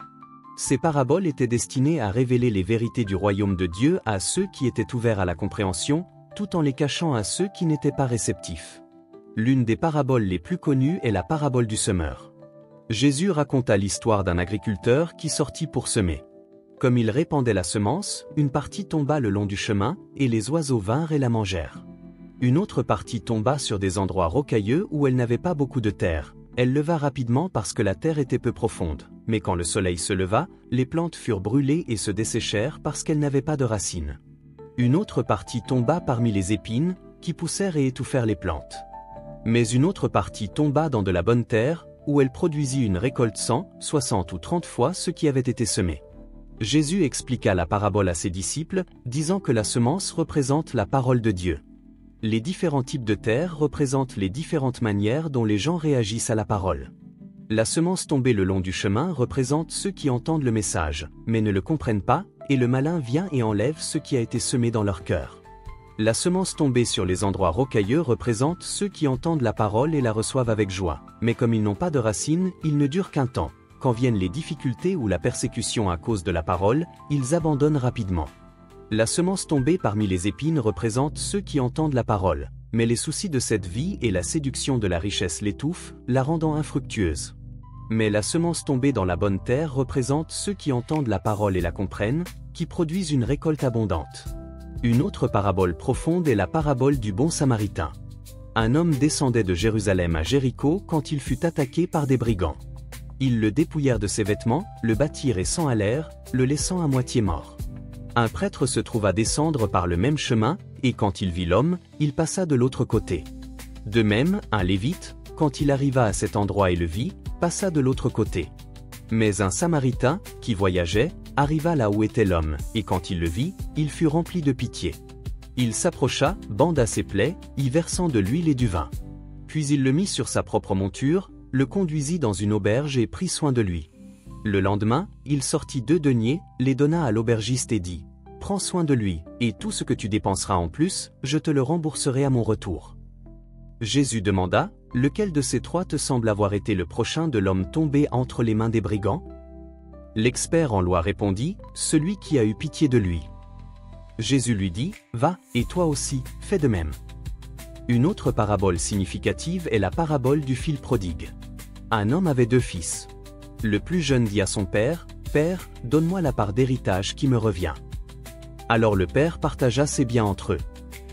Ces paraboles étaient destinées à révéler les vérités du royaume de Dieu à ceux qui étaient ouverts à la compréhension, tout en les cachant à ceux qui n'étaient pas réceptifs. L'une des paraboles les plus connues est la parabole du semeur. Jésus raconta l'histoire d'un agriculteur qui sortit pour semer. Comme il répandait la semence, une partie tomba le long du chemin, et les oiseaux vinrent et la mangèrent. Une autre partie tomba sur des endroits rocailleux où elle n'avait pas beaucoup de terre. Elle leva rapidement parce que la terre était peu profonde, mais quand le soleil se leva, les plantes furent brûlées et se desséchèrent parce qu'elles n'avaient pas de racines. Une autre partie tomba parmi les épines, qui poussèrent et étouffèrent les plantes. Mais une autre partie tomba dans de la bonne terre, où elle produisit une récolte 100, 60 ou 30 fois ce qui avait été semé. Jésus expliqua la parabole à ses disciples, disant que la semence représente la parole de Dieu. Les différents types de terre représentent les différentes manières dont les gens réagissent à la parole. La semence tombée le long du chemin représente ceux qui entendent le message, mais ne le comprennent pas, et le malin vient et enlève ce qui a été semé dans leur cœur. La semence tombée sur les endroits rocailleux représente ceux qui entendent la parole et la reçoivent avec joie, mais comme ils n'ont pas de racines, ils ne durent qu'un temps. Quand viennent les difficultés ou la persécution à cause de la parole, ils abandonnent rapidement. La semence tombée parmi les épines représente ceux qui entendent la parole, mais les soucis de cette vie et la séduction de la richesse l'étouffent, la rendant infructueuse. Mais la semence tombée dans la bonne terre représente ceux qui entendent la parole et la comprennent, qui produisent une récolte abondante. Une autre parabole profonde est la parabole du bon Samaritain. Un homme descendait de Jérusalem à Jéricho quand il fut attaqué par des brigands. Ils le dépouillèrent de ses vêtements, le battirent et s'en allèrent, le laissant à moitié mort. Un prêtre se trouva descendre par le même chemin, et quand il vit l'homme, il passa de l'autre côté. De même, un lévite, quand il arriva à cet endroit et le vit, passa de l'autre côté. Mais un Samaritain, qui voyageait, arriva là où était l'homme, et quand il le vit, il fut rempli de pitié. Il s'approcha, banda ses plaies, y versant de l'huile et du vin. Puis il le mit sur sa propre monture, le conduisit dans une auberge et prit soin de lui. Le lendemain, il sortit 2 deniers, les donna à l'aubergiste et dit : « Prends soin de lui, et tout ce que tu dépenseras en plus, je te le rembourserai à mon retour. » Jésus demanda : « Lequel de ces 3 te semble avoir été le prochain de l'homme tombé entre les mains des brigands ?» L'expert en loi répondit : « Celui qui a eu pitié de lui. » Jésus lui dit : « Va, et toi aussi, fais de même. » Une autre parabole significative est la parabole du fils prodigue. Un homme avait 2 fils. Le plus jeune dit à son père : « Père, donne-moi la part d'héritage qui me revient. » Alors le père partagea ses biens entre eux.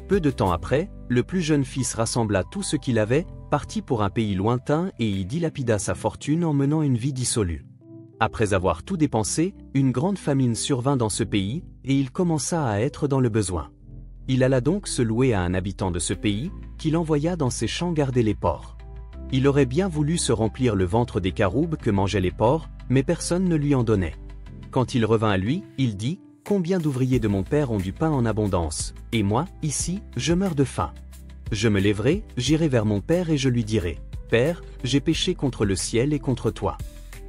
Peu de temps après, le plus jeune fils rassembla tout ce qu'il avait, partit pour un pays lointain et y dilapida sa fortune en menant une vie dissolue. Après avoir tout dépensé, une grande famine survint dans ce pays, et il commença à être dans le besoin. Il alla donc se louer à un habitant de ce pays, qu'il envoya dans ses champs garder les porcs. Il aurait bien voulu se remplir le ventre des caroubes que mangeaient les porcs, mais personne ne lui en donnait. Quand il revint à lui, il dit : « Combien d'ouvriers de mon père ont du pain en abondance, et moi, ici, je meurs de faim. Je me lèverai, j'irai vers mon père et je lui dirai : Père, j'ai péché contre le ciel et contre toi.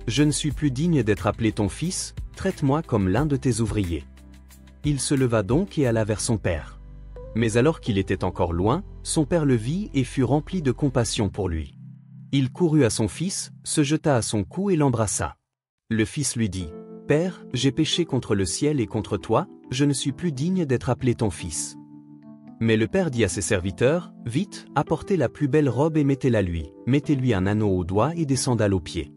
Je ne suis plus digne d'être appelé ton fils, traite-moi comme l'un de tes ouvriers. » Il se leva donc et alla vers son père. Mais alors qu'il était encore loin, son père le vit et fut rempli de compassion pour lui. Il courut à son fils, se jeta à son cou et l'embrassa. Le fils lui dit : « Père, j'ai péché contre le ciel et contre toi, je ne suis plus digne d'être appelé ton fils. » Mais le père dit à ses serviteurs : « Vite, apportez la plus belle robe et mettez-la lui, mettez-lui un anneau au doigt et des sandales aux pieds.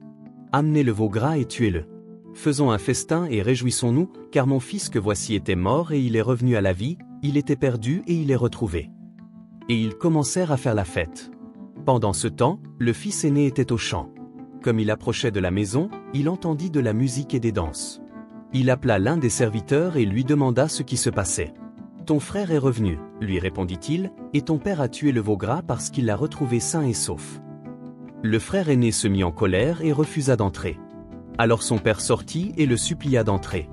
Amenez le veau gras et tuez-le. Faisons un festin et réjouissons-nous, car mon fils que voici était mort et il est revenu à la vie, il était perdu et il est retrouvé. » Et ils commencèrent à faire la fête. Pendant ce temps, le fils aîné était au champ. Comme il approchait de la maison, il entendit de la musique et des danses. Il appela l'un des serviteurs et lui demanda ce qui se passait. « Ton frère est revenu, lui répondit-il, et ton père a tué le veau gras parce qu'il l'a retrouvé sain et sauf. » Le frère aîné se mit en colère et refusa d'entrer. Alors son père sortit et le supplia d'entrer.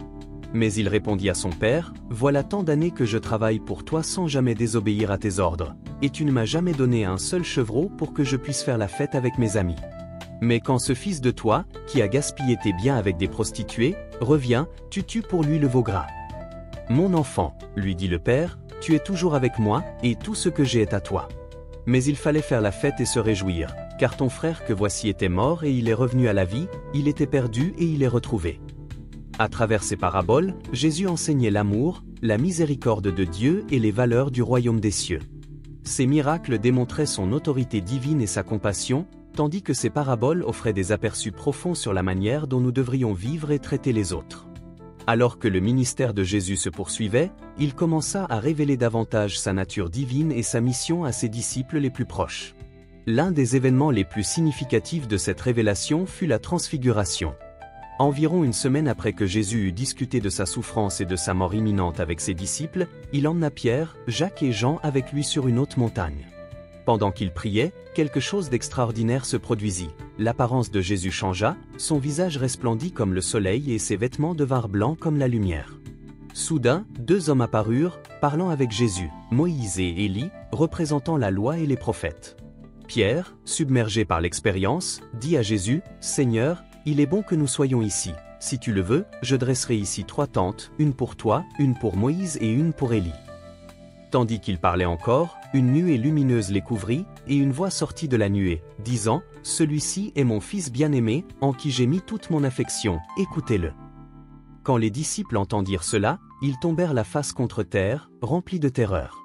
Mais il répondit à son père : « Voilà tant d'années que je travaille pour toi sans jamais désobéir à tes ordres, et tu ne m'as jamais donné un seul chevreau pour que je puisse faire la fête avec mes amis. Mais quand ce fils de toi, qui a gaspillé tes biens avec des prostituées, revient, tu tues pour lui le veau gras. » « Mon enfant, lui dit le père, tu es toujours avec moi, et tout ce que j'ai est à toi. Mais il fallait faire la fête et se réjouir, car ton frère que voici était mort et il est revenu à la vie, il était perdu et il est retrouvé. » À travers ces paraboles, Jésus enseignait l'amour, la miséricorde de Dieu et les valeurs du royaume des cieux. Ces miracles démontraient son autorité divine et sa compassion, tandis que ces paraboles offraient des aperçus profonds sur la manière dont nous devrions vivre et traiter les autres. Alors que le ministère de Jésus se poursuivait, il commença à révéler davantage sa nature divine et sa mission à ses disciples les plus proches. L'un des événements les plus significatifs de cette révélation fut la transfiguration. Environ une semaine après que Jésus eut discuté de sa souffrance et de sa mort imminente avec ses disciples, il emmena Pierre, Jacques et Jean avec lui sur une haute montagne. Pendant qu'il priait, quelque chose d'extraordinaire se produisit. L'apparence de Jésus changea, son visage resplendit comme le soleil et ses vêtements devinrent blancs comme la lumière. Soudain, 2 hommes apparurent, parlant avec Jésus, Moïse et Élie, représentant la loi et les prophètes. Pierre, submergé par l'expérience, dit à Jésus : « Seigneur, il est bon que nous soyons ici. Si tu le veux, je dresserai ici 3 tentes, une pour toi, une pour Moïse et une pour Élie. » Tandis qu'il parlait encore, une nuée lumineuse les couvrit, et une voix sortit de la nuée, disant : « Celui-ci est mon Fils bien-aimé, en qui j'ai mis toute mon affection, écoutez-le. » Quand les disciples entendirent cela, ils tombèrent la face contre terre, remplis de terreur.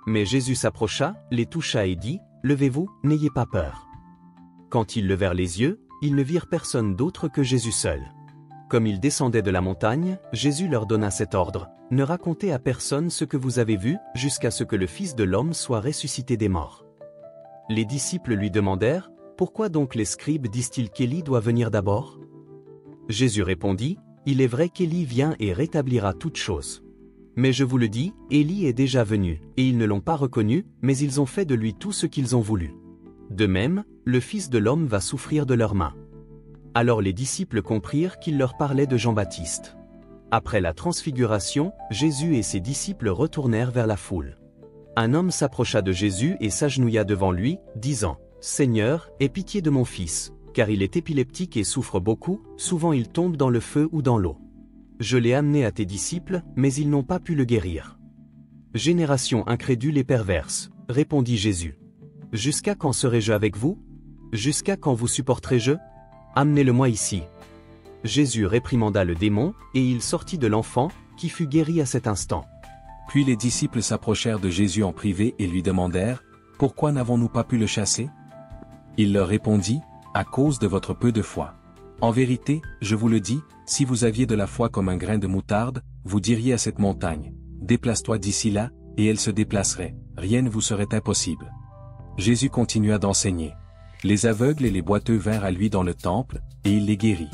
Mais Jésus s'approcha, les toucha et dit, « Levez-vous, n'ayez pas peur. » Quand ils levèrent les yeux, ils ne virent personne d'autre que Jésus seul. Comme ils descendaient de la montagne, Jésus leur donna cet ordre, « Ne racontez à personne ce que vous avez vu, jusqu'à ce que le Fils de l'homme soit ressuscité des morts. » Les disciples lui demandèrent, « Pourquoi donc les scribes disent-ils qu'Élie doit venir d'abord ?» Jésus répondit, « Il est vrai qu'Élie vient et rétablira toutes choses. Mais je vous le dis, Élie est déjà venu, et ils ne l'ont pas reconnu, mais ils ont fait de lui tout ce qu'ils ont voulu. De même, le Fils de l'homme va souffrir de leurs mains. » Alors les disciples comprirent qu'il leur parlait de Jean-Baptiste. Après la transfiguration, Jésus et ses disciples retournèrent vers la foule. Un homme s'approcha de Jésus et s'agenouilla devant lui, disant, « Seigneur, aie pitié de mon fils, car il est épileptique et souffre beaucoup, souvent il tombe dans le feu ou dans l'eau. Je l'ai amené à tes disciples, mais ils n'ont pas pu le guérir. » Génération incrédule et perverse, répondit Jésus. Jusqu'à quand serai-je avec vous? Jusqu'à quand vous supporterai-je? Amenez-le-moi ici. Jésus réprimanda le démon, et il sortit de l'enfant, qui fut guéri à cet instant. Puis les disciples s'approchèrent de Jésus en privé et lui demandèrent, « Pourquoi n'avons-nous pas pu le chasser ?» Il leur répondit, « À cause de votre peu de foi. En vérité, je vous le dis, si vous aviez de la foi comme un grain de moutarde, vous diriez à cette montagne, « Déplace-toi d'ici là », et elle se déplacerait, rien ne vous serait impossible. » Jésus continua d'enseigner. Les aveugles et les boiteux vinrent à lui dans le temple, et il les guérit.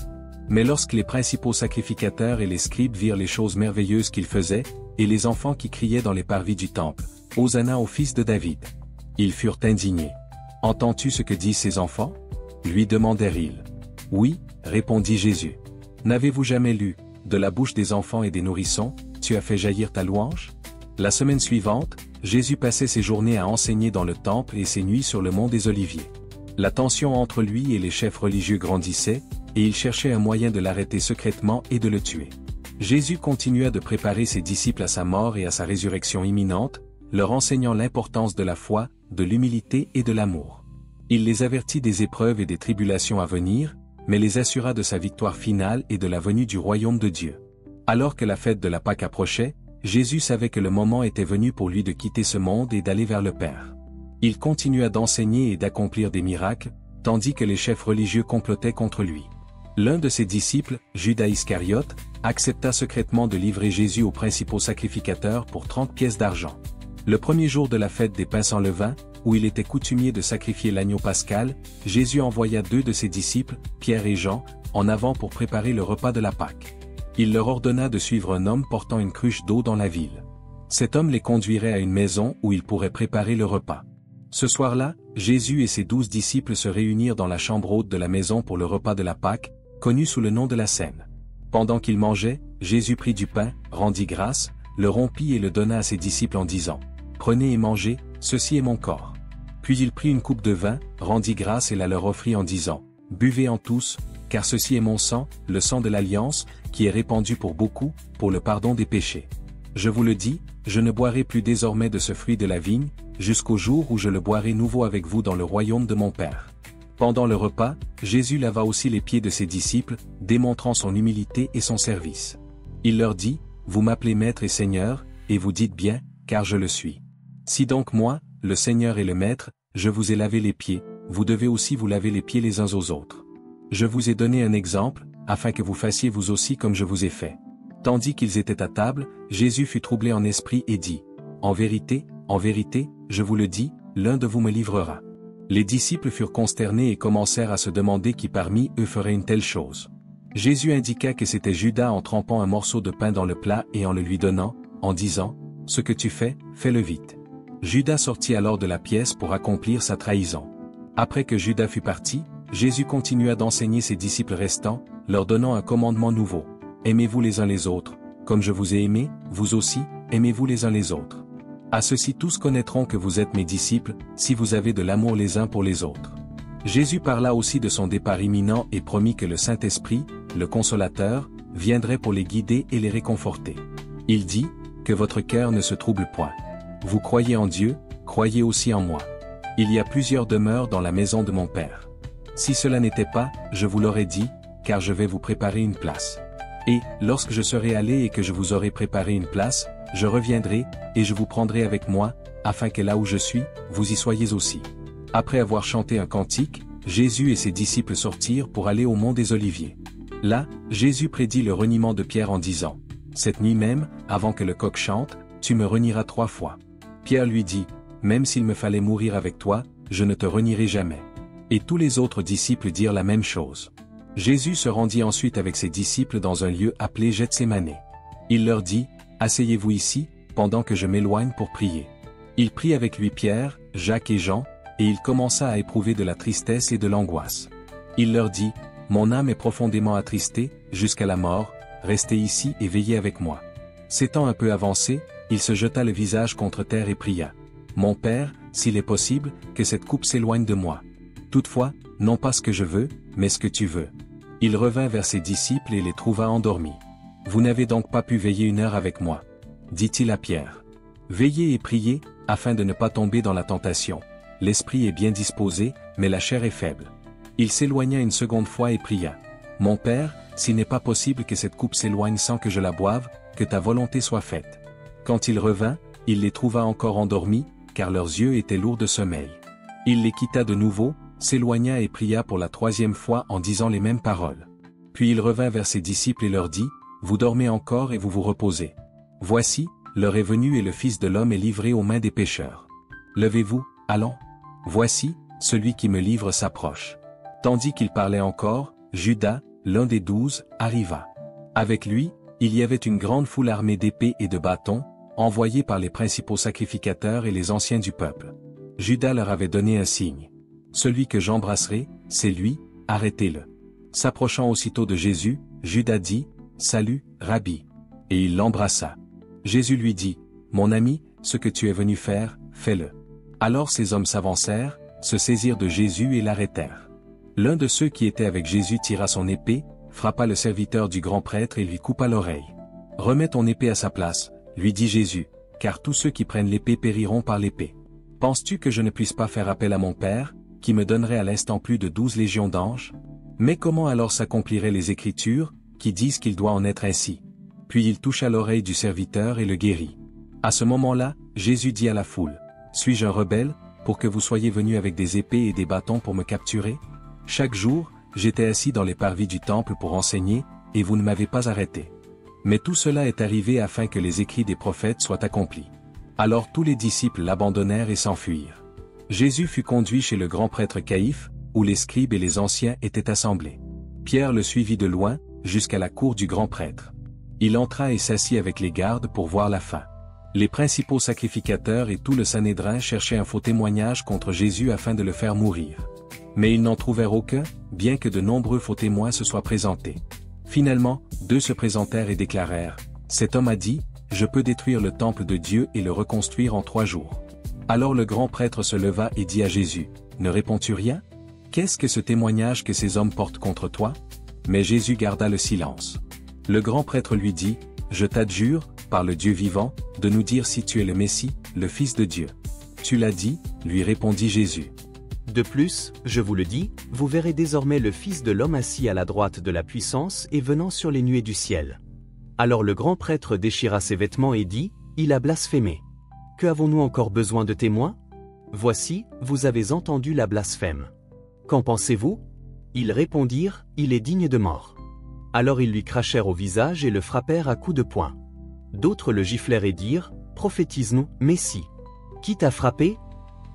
Mais lorsque les principaux sacrificateurs et les scribes virent les choses merveilleuses qu'il faisait, et les enfants qui criaient dans les parvis du temple, « Hosanna au fils de David », ils furent indignés. « Entends-tu ce que disent ces enfants ?» lui demandèrent-ils. « Oui, répondit Jésus. N'avez-vous jamais lu, de la bouche des enfants et des nourrissons, tu as fait jaillir ta louange ?» La semaine suivante, Jésus passait ses journées à enseigner dans le temple et ses nuits sur le mont des Oliviers. La tension entre lui et les chefs religieux grandissait, et il cherchait un moyen de l'arrêter secrètement et de le tuer. Jésus continua de préparer ses disciples à sa mort et à sa résurrection imminente, leur enseignant l'importance de la foi, de l'humilité et de l'amour. Il les avertit des épreuves et des tribulations à venir, mais les assura de sa victoire finale et de la venue du royaume de Dieu. Alors que la fête de la Pâque approchait, Jésus savait que le moment était venu pour lui de quitter ce monde et d'aller vers le Père. Il continua d'enseigner et d'accomplir des miracles, tandis que les chefs religieux complotaient contre lui. L'un de ses disciples, Judas Iscariote, accepta secrètement de livrer Jésus aux principaux sacrificateurs pour 30 pièces d'argent. Le premier jour de la fête des pains sans levain, où il était coutumier de sacrifier l'agneau pascal, Jésus envoya 2 de ses disciples, Pierre et Jean, en avant pour préparer le repas de la Pâque. Il leur ordonna de suivre un homme portant une cruche d'eau dans la ville. Cet homme les conduirait à une maison où ils pourraient préparer le repas. Ce soir-là, Jésus et ses 12 disciples se réunirent dans la chambre haute de la maison pour le repas de la Pâque, connu sous le nom de la Cène. Pendant qu'ils mangeaient, Jésus prit du pain, rendit grâce, le rompit et le donna à ses disciples en disant, « Prenez et mangez, ceci est mon corps. » Puis il prit une coupe de vin, rendit grâce et la leur offrit en disant, « Buvez en tous, car ceci est mon sang, le sang de l'Alliance, qui est répandu pour beaucoup, pour le pardon des péchés. Je vous le dis, je ne boirai plus désormais de ce fruit de la vigne, jusqu'au jour où je le boirai nouveau avec vous dans le royaume de mon Père. » Pendant le repas, Jésus lava aussi les pieds de ses disciples, démontrant son humilité et son service. Il leur dit, « Vous m'appelez Maître et Seigneur, et vous dites bien, car je le suis. Si donc moi, le Seigneur et le Maître, je vous ai lavé les pieds, vous devez aussi vous laver les pieds les uns aux autres. Je vous ai donné un exemple, afin que vous fassiez vous aussi comme je vous ai fait. » Tandis qu'ils étaient à table, Jésus fut troublé en esprit et dit, « en vérité, je vous le dis, l'un de vous me livrera. » Les disciples furent consternés et commencèrent à se demander qui parmi eux ferait une telle chose. Jésus indiqua que c'était Judas en trempant un morceau de pain dans le plat et en le lui donnant, en disant, « Ce que tu fais, fais-le vite. » Judas sortit alors de la pièce pour accomplir sa trahison. Après que Judas fut parti, Jésus continua d'enseigner ses disciples restants, leur donnant un commandement nouveau. « Aimez-vous les uns les autres, comme je vous ai aimés, vous aussi, aimez-vous les uns les autres. À ceci tous connaîtront que vous êtes mes disciples, si vous avez de l'amour les uns pour les autres. » Jésus parla aussi de son départ imminent et promit que le Saint-Esprit, le Consolateur, viendrait pour les guider et les réconforter. Il dit, « Que votre cœur ne se trouble point. Vous croyez en Dieu, croyez aussi en moi. Il y a plusieurs demeures dans la maison de mon Père. Si cela n'était pas, je vous l'aurais dit, car je vais vous préparer une place. Et, lorsque je serai allé et que je vous aurai préparé une place, je reviendrai, et je vous prendrai avec moi, afin que là où je suis, vous y soyez aussi. » Après avoir chanté un cantique, Jésus et ses disciples sortirent pour aller au mont des Oliviers. Là, Jésus prédit le reniement de Pierre en disant, « Cette nuit même, avant que le coq chante, tu me renieras 3 fois. » Pierre lui dit, « Même s'il me fallait mourir avec toi, je ne te renierai jamais. » Et tous les autres disciples dirent la même chose. Jésus se rendit ensuite avec ses disciples dans un lieu appelé Gethsémanée. Il leur dit, « Asseyez-vous ici, pendant que je m'éloigne pour prier. » Il prit avec lui Pierre, Jacques et Jean, et il commença à éprouver de la tristesse et de l'angoisse. Il leur dit, « Mon âme est profondément attristée, jusqu'à la mort, restez ici et veillez avec moi. » S'étant un peu avancé, il se jeta le visage contre terre et pria, « Mon Père, s'il est possible, que cette coupe s'éloigne de moi. Toutefois, non pas ce que je veux, mais ce que tu veux. » Il revint vers ses disciples et les trouva endormis. « Vous n'avez donc pas pu veiller 1 heure avec moi, » dit-il à Pierre. « Veillez et priez, afin de ne pas tomber dans la tentation. L'esprit est bien disposé, mais la chair est faible. » Il s'éloigna une seconde fois et pria, « Mon Père, s'il n'est pas possible que cette coupe s'éloigne sans que je la boive, que ta volonté soit faite. » Quand il revint, il les trouva encore endormis, car leurs yeux étaient lourds de sommeil. Il les quitta de nouveau, s'éloigna et pria pour la 3e fois en disant les mêmes paroles. Puis il revint vers ses disciples et leur dit, « Vous dormez encore et vous vous reposez. Voici, l'heure est venue et le Fils de l'homme est livré aux mains des pécheurs. Levez-vous, allons. Voici, celui qui me livre s'approche. » Tandis qu'il parlait encore, Judas, l'un des 12, arriva. Avec lui, il y avait une grande foule armée d'épées et de bâtons, envoyée par les principaux sacrificateurs et les anciens du peuple. Judas leur avait donné un signe. « Celui que j'embrasserai, c'est lui, arrêtez-le. » S'approchant aussitôt de Jésus, Judas dit, « Salut, Rabbi. » Et il l'embrassa. Jésus lui dit, « Mon ami, ce que tu es venu faire, fais-le. » Alors ces hommes s'avancèrent, se saisirent de Jésus et l'arrêtèrent. L'un de ceux qui étaient avec Jésus tira son épée, frappa le serviteur du grand prêtre et lui coupa l'oreille. « Remets ton épée à sa place, » lui dit Jésus, « car tous ceux qui prennent l'épée périront par l'épée. Penses-tu que je ne puisse pas faire appel à mon Père, qui me donnerait à l'instant plus de 12 légions d'anges? Mais comment alors s'accompliraient les Écritures, qui disent qu'il doit en être ainsi? » Puis il toucha l'oreille du serviteur et le guérit. À ce moment-là, Jésus dit à la foule, « Suis-je un rebelle, pour que vous soyez venus avec des épées et des bâtons pour me capturer? Chaque jour, j'étais assis dans les parvis du temple pour enseigner, et vous ne m'avez pas arrêté. Mais tout cela est arrivé afin que les écrits des prophètes soient accomplis. » Alors tous les disciples l'abandonnèrent et s'enfuirent. Jésus fut conduit chez le grand prêtre Caïphe, où les scribes et les anciens étaient assemblés. Pierre le suivit de loin, jusqu'à la cour du grand prêtre. Il entra et s'assit avec les gardes pour voir la fin. Les principaux sacrificateurs et tout le Sanhédrin cherchaient un faux témoignage contre Jésus afin de le faire mourir. Mais ils n'en trouvèrent aucun, bien que de nombreux faux témoins se soient présentés. Finalement, 2 se présentèrent et déclarèrent, « Cet homme a dit, je peux détruire le temple de Dieu et le reconstruire en 3 jours. » Alors le grand prêtre se leva et dit à Jésus, « Ne réponds-tu rien? Qu'est-ce que ce témoignage que ces hommes portent contre toi? » Mais Jésus garda le silence. Le grand prêtre lui dit, « Je t'adjure, par le Dieu vivant, de nous dire si tu es le Messie, le Fils de Dieu. » « Tu l'as dit, » lui répondit Jésus. De plus, je vous le dis, vous verrez désormais le Fils de l'homme assis à la droite de la puissance et venant sur les nuées du ciel. Alors le grand prêtre déchira ses vêtements et dit, « Il a blasphémé. Que avons-nous encore besoin de témoins? Voici, vous avez entendu la blasphème. Qu'en pensez-vous? » Ils répondirent, « Il est digne de mort. » Alors ils lui crachèrent au visage et le frappèrent à coups de poing. D'autres le giflèrent et dirent, « Prophétise-nous, Messie. Qui t'a frappé? »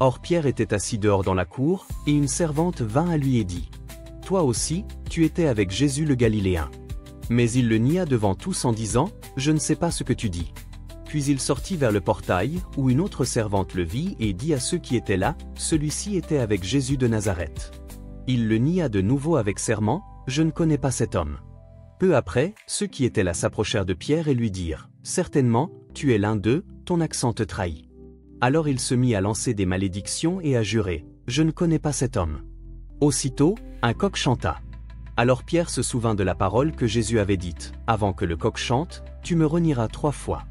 Or Pierre était assis dehors dans la cour, et une servante vint à lui et dit, « Toi aussi, tu étais avec Jésus le Galiléen. » Mais il le nia devant tous en disant, « Je ne sais pas ce que tu dis. » Puis il sortit vers le portail, où une autre servante le vit et dit à ceux qui étaient là, « Celui-ci était avec Jésus de Nazareth. » Il le nia de nouveau avec serment, « Je ne connais pas cet homme. » Peu après, ceux qui étaient là s'approchèrent de Pierre et lui dirent, « Certainement, tu es l'un d'eux, ton accent te trahit. » Alors il se mit à lancer des malédictions et à jurer, « Je ne connais pas cet homme. » Aussitôt, un coq chanta. Alors Pierre se souvint de la parole que Jésus avait dite, « Avant que le coq chante, tu me renieras 3 fois. »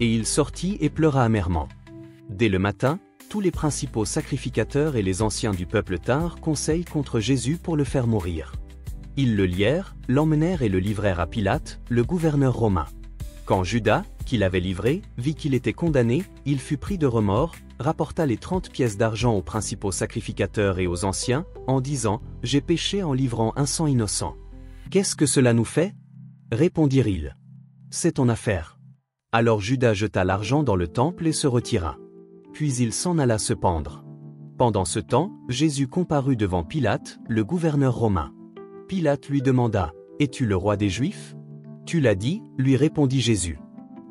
Et il sortit et pleura amèrement. Dès le matin, tous les principaux sacrificateurs et les anciens du peuple tinrent conseil contre Jésus pour le faire mourir. Ils le lièrent, l'emmenèrent et le livrèrent à Pilate, le gouverneur romain. Quand Judas, qui l'avait livré, vit qu'il était condamné, il fut pris de remords, rapporta les 30 pièces d'argent aux principaux sacrificateurs et aux anciens, en disant « J'ai péché en livrant un sang innocent. Qu'est-ce que cela nous fait » Répondirent-ils. « C'est ton affaire. » Alors Judas jeta l'argent dans le temple et se retira. Puis il s'en alla se pendre. Pendant ce temps, Jésus comparut devant Pilate, le gouverneur romain. Pilate lui demanda « Es-tu le roi des Juifs » Tu l'as dit, lui répondit Jésus.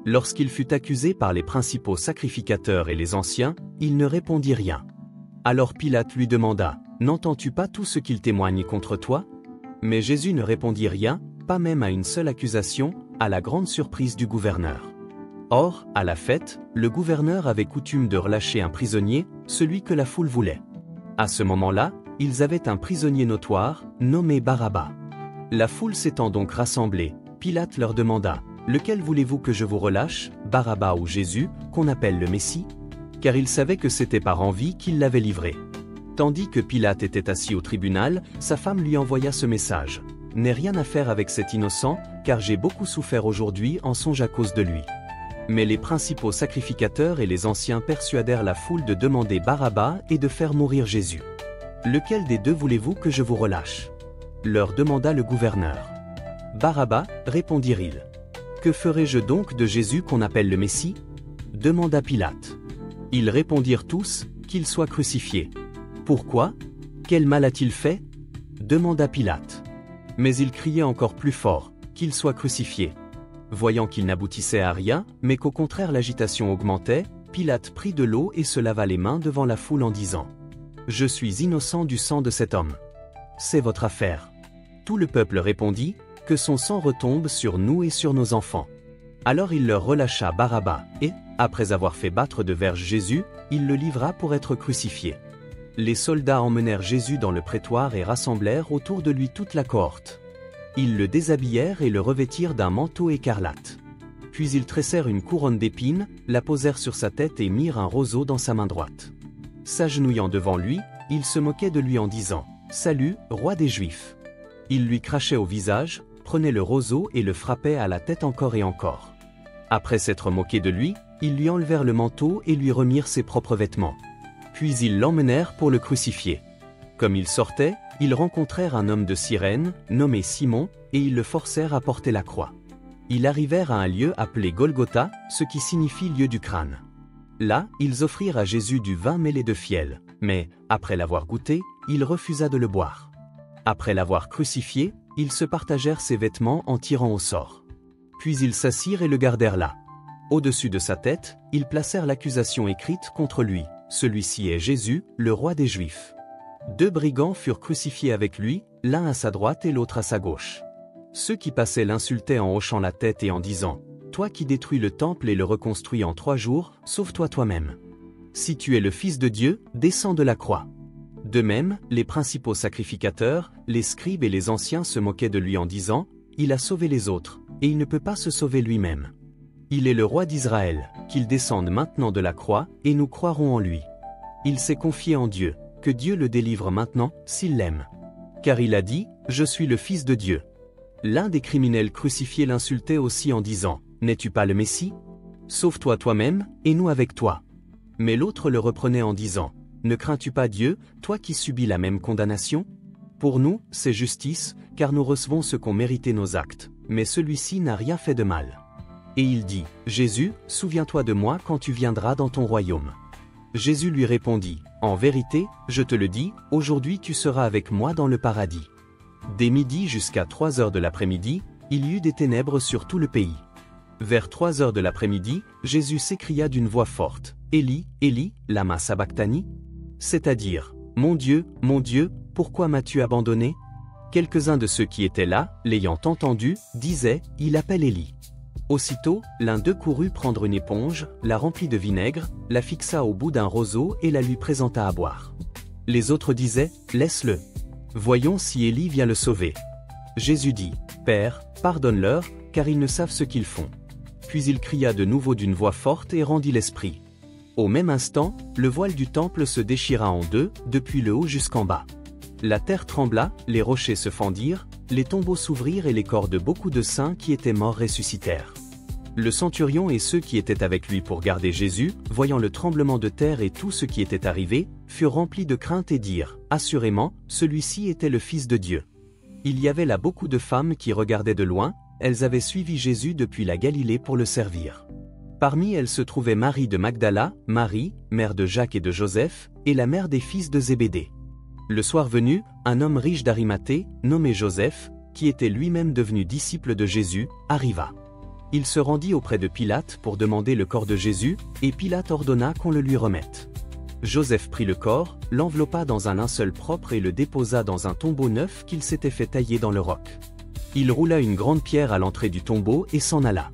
Lorsqu'il fut accusé par les principaux sacrificateurs et les anciens, il ne répondit rien. Alors Pilate lui demanda « N'entends-tu pas tout ce qu'il témoigne contre toi » Mais Jésus ne répondit rien, pas même à une seule accusation, à la grande surprise du gouverneur. Or, à la fête, le gouverneur avait coutume de relâcher un prisonnier, celui que la foule voulait. À ce moment-là, ils avaient un prisonnier notoire, nommé Barabbas. La foule s'étant donc rassemblée, Pilate leur demanda « Lequel voulez-vous que je vous relâche, Barabbas ou Jésus, qu'on appelle le Messie ?» Car il savait que c'était par envie qu'il l'avait livré. Tandis que Pilate était assis au tribunal, sa femme lui envoya ce message « N'aie rien à faire avec cet innocent, car j'ai beaucoup souffert aujourd'hui en songe à cause de lui. » Mais les principaux sacrificateurs et les anciens persuadèrent la foule de demander Barabbas et de faire mourir Jésus. « Lequel des deux voulez-vous que je vous relâche ?» leur demanda le gouverneur. « Barabbas, répondirent-ils. « Que ferai-je donc de Jésus qu'on appelle le Messie ?» demanda Pilate. Ils répondirent tous, « Qu'il soit crucifié. » « Pourquoi ? Quel mal a-t-il fait ?» demanda Pilate. Mais il criait encore plus fort, « Qu'il soit crucifié. » Voyant qu'il n'aboutissait à rien, mais qu'au contraire l'agitation augmentait, Pilate prit de l'eau et se lava les mains devant la foule en disant « Je suis innocent du sang de cet homme. C'est votre affaire. » Tout le peuple répondit « Que son sang retombe sur nous et sur nos enfants. » Alors il leur relâcha Barabbas, et, après avoir fait battre de verges Jésus, il le livra pour être crucifié. Les soldats emmenèrent Jésus dans le prétoire et rassemblèrent autour de lui toute la cohorte. Ils le déshabillèrent et le revêtirent d'un manteau écarlate. Puis ils tressèrent une couronne d'épines, la posèrent sur sa tête et mirent un roseau dans sa main droite. S'agenouillant devant lui, ils se moquaient de lui en disant « Salut, roi des Juifs !» Ils lui crachaient au visage, prenaient le roseau et le frappaient à la tête encore et encore. Après s'être moqués de lui, ils lui enlevèrent le manteau et lui remirent ses propres vêtements. Puis ils l'emmenèrent pour le crucifier. Comme ils sortaient, ils rencontrèrent un homme de Cyrène, nommé Simon, et ils le forcèrent à porter la croix. Ils arrivèrent à un lieu appelé Golgotha, ce qui signifie lieu du crâne. Là, ils offrirent à Jésus du vin mêlé de fiel, mais, après l'avoir goûté, il refusa de le boire. Après l'avoir crucifié, ils se partagèrent ses vêtements en tirant au sort. Puis ils s'assirent et le gardèrent là. Au-dessus de sa tête, ils placèrent l'accusation écrite contre lui. Celui-ci est Jésus, le roi des Juifs. 2 brigands furent crucifiés avec lui, l'un à sa droite et l'autre à sa gauche. Ceux qui passaient l'insultaient en hochant la tête et en disant « Toi qui détruis le temple et le reconstruis en 3 jours, sauve-toi toi-même. Si tu es le Fils de Dieu, descends de la croix. » De même, les principaux sacrificateurs, les scribes et les anciens se moquaient de lui en disant « Il a sauvé les autres, et il ne peut pas se sauver lui-même. Il est le roi d'Israël, qu'il descende maintenant de la croix, et nous croirons en lui. Il s'est confié en Dieu, que Dieu le délivre maintenant, s'il l'aime. Car il a dit, je suis le Fils de Dieu. » L'un des criminels crucifiés l'insultait aussi en disant, « N'es-tu pas le Messie ? Sauve-toi toi-même, et nous avec toi. » Mais l'autre le reprenait en disant, « Ne crains-tu pas Dieu, toi qui subis la même condamnation ? Pour nous, c'est justice, car nous recevons ce qu'ont mérité nos actes, mais celui-ci n'a rien fait de mal. » Et il dit, « Jésus, souviens-toi de moi quand tu viendras dans ton royaume. » Jésus lui répondit, « En vérité, je te le dis, aujourd'hui tu seras avec moi dans le paradis. » Dès midi jusqu'à 3 heures de l'après-midi, il y eut des ténèbres sur tout le pays. Vers 3 heures de l'après-midi, Jésus s'écria d'une voix forte, « Élie, Élie, lama sabachthani » c'est-à-dire, « Mon Dieu, pourquoi m'as-tu abandonné ?» Quelques-uns de ceux qui étaient là, l'ayant entendu, disaient, « Il appelle Élie. » Aussitôt, l'un d'eux courut prendre une éponge, la remplit de vinaigre, la fixa au bout d'un roseau et la lui présenta à boire. Les autres disaient, « Laisse-le. Voyons si Élie vient le sauver. » Jésus dit, « Père, pardonne-leur, car ils ne savent ce qu'ils font. » Puis il cria de nouveau d'une voix forte et rendit l'esprit. Au même instant, le voile du temple se déchira en 2, depuis le haut jusqu'en bas. La terre trembla, les rochers se fendirent, les tombeaux s'ouvrirent et les corps de beaucoup de saints qui étaient morts ressuscitèrent. Le centurion et ceux qui étaient avec lui pour garder Jésus, voyant le tremblement de terre et tout ce qui était arrivé, furent remplis de crainte et dirent, « Assurément, celui-ci était le Fils de Dieu. » Il y avait là beaucoup de femmes qui regardaient de loin, elles avaient suivi Jésus depuis la Galilée pour le servir. Parmi elles se trouvait Marie de Magdala, Marie, mère de Jacques et de Joseph, et la mère des fils de Zébédée. Le soir venu, un homme riche d'Arimathée, nommé Joseph, qui était lui-même devenu disciple de Jésus, arriva. Il se rendit auprès de Pilate pour demander le corps de Jésus, et Pilate ordonna qu'on le lui remette. Joseph prit le corps, l'enveloppa dans un linceul propre et le déposa dans un tombeau neuf qu'il s'était fait tailler dans le roc. Il roula une grande pierre à l'entrée du tombeau et s'en alla.